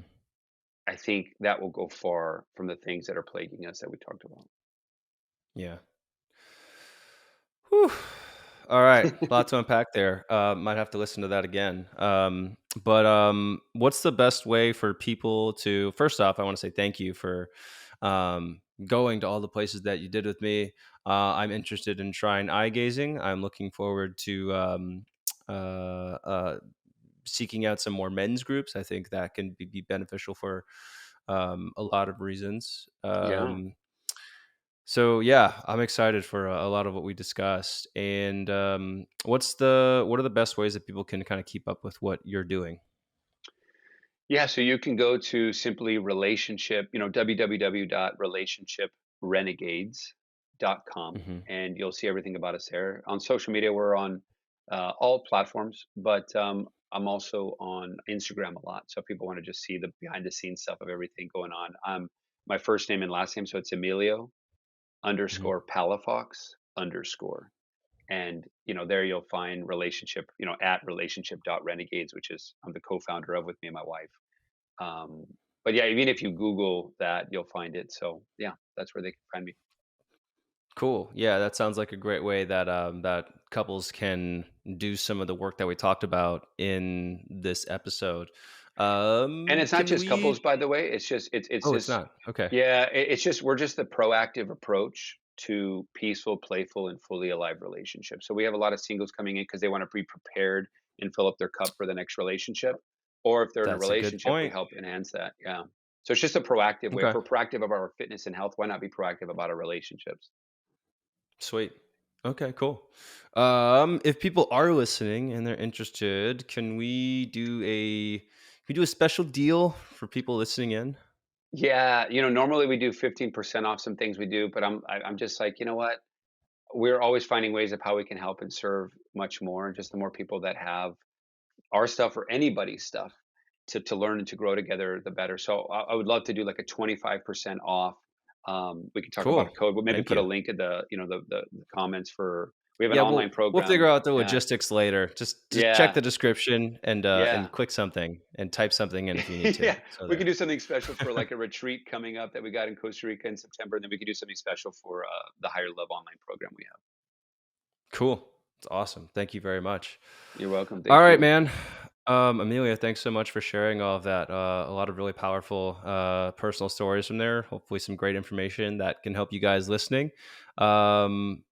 I think that will go far from the things that are plaguing us that we talked about. Yeah. Whew. All right, lot to unpack there. Might have to listen to that again. But what's the best way for people to? First off, I want to say thank you for going to all the places that you did with me. I'm interested in trying eye gazing. I'm looking forward to uh, uh, seeking out some more men's groups. I think that can be beneficial for a lot of reasons. Yeah. So yeah, I'm excited for a lot of what we discussed. And what are the best ways that people can kind of keep up with what you're doing? Yeah, so you can go to simply relationship, www.relationshiprenegades.com, Hmm. and you'll see everything about us there. On social media, we're on all platforms, but I'm also on Instagram a lot. So if people want to just see the behind the scenes stuff of everything going on, my first name and last name. So it's Emilio Hmm. underscore Palafox underscore. And there you'll find relationship, at relationship.renegades, which is I'm the co-founder of with me and my wife. um, but yeah, even if you Google that, you'll find it. So yeah, that's where they can find me. Cool. Yeah, that sounds like a great way that that couples can do some of the work that we talked about in this episode. And it's not Can just couples, we? by the way. It's Oh, it's just not. Okay, yeah, it's just we're just the proactive approach to peaceful, playful, and fully alive relationships. So we have a lot of singles coming in because they want to be prepared and fill up their cup for the next relationship. Or if they're in a that's a good relationship, we point. help enhance that. Yeah. So it's just a proactive way. If Okay. we're proactive about our fitness and health, why not be proactive about our relationships? Sweet. Okay, cool. If people are listening and they're interested, can we do a special deal for people listening in? Yeah, normally we do 15% off some things we do, but I'm just like, you know what? We're always finding ways of how we can help and serve much more. And just the more people that have our stuff or anybody's stuff to learn and to grow together, the better. So I would love to do like a 25% off. We can talk about a Cool. code. We'll maybe Thank put a you. link in the comments for. We have an Yeah, online we'll figure program. out the Yeah, logistics later. Just check yeah, the description and yeah. click something and type something in if you need to. Yeah, So we could there. do something special for like a retreat coming up that we got in Costa Rica in September, and then we could do something special for the higher love online program we have. Cool. It's awesome. Thank you very much. You're welcome. All Thank right, you. man. Amelia, thanks so much for sharing all of that. A lot of really powerful personal stories from there. Hopefully, some great information that can help you guys listening. Um,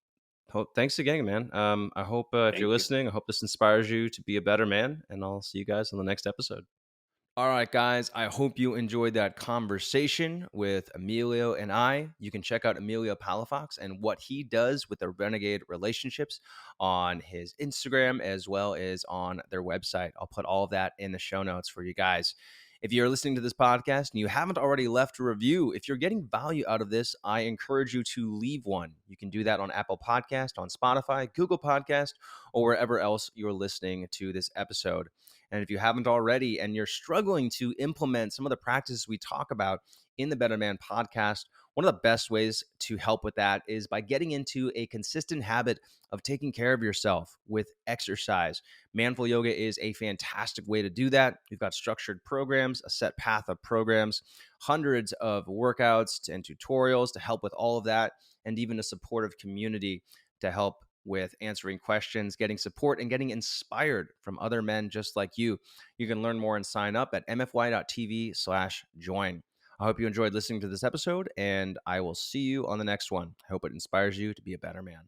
Thanks again, man. I hope if you're Thank you. listening, I hope this inspires you to be a better man. And I'll see you guys on the next episode. All right, guys. I hope you enjoyed that conversation with Emilio and I. You can check out Emilio Palafox and what he does with the Renegade relationships on his Instagram as well as on their website. I'll put all of that in the show notes for you guys. If you're listening to this podcast and you haven't already left a review, if you're getting value out of this, I encourage you to leave one. You can do that on Apple Podcast, on Spotify, Google Podcast, or wherever else you're listening to this episode. And if you haven't already and you're struggling to implement some of the practices we talk about in the Better Man podcast, one of the best ways to help with that is by getting into a consistent habit of taking care of yourself with exercise. Manful yoga is a fantastic way to do that. We've got structured programs, a set path of programs, hundreds of workouts and tutorials to help with all of that, and even a supportive community to help with answering questions, getting support, and getting inspired from other men just like you. You can learn more and sign up at mfy.tv/join. I hope you enjoyed listening to this episode, and I will see you on the next one. I hope it inspires you to be a better man.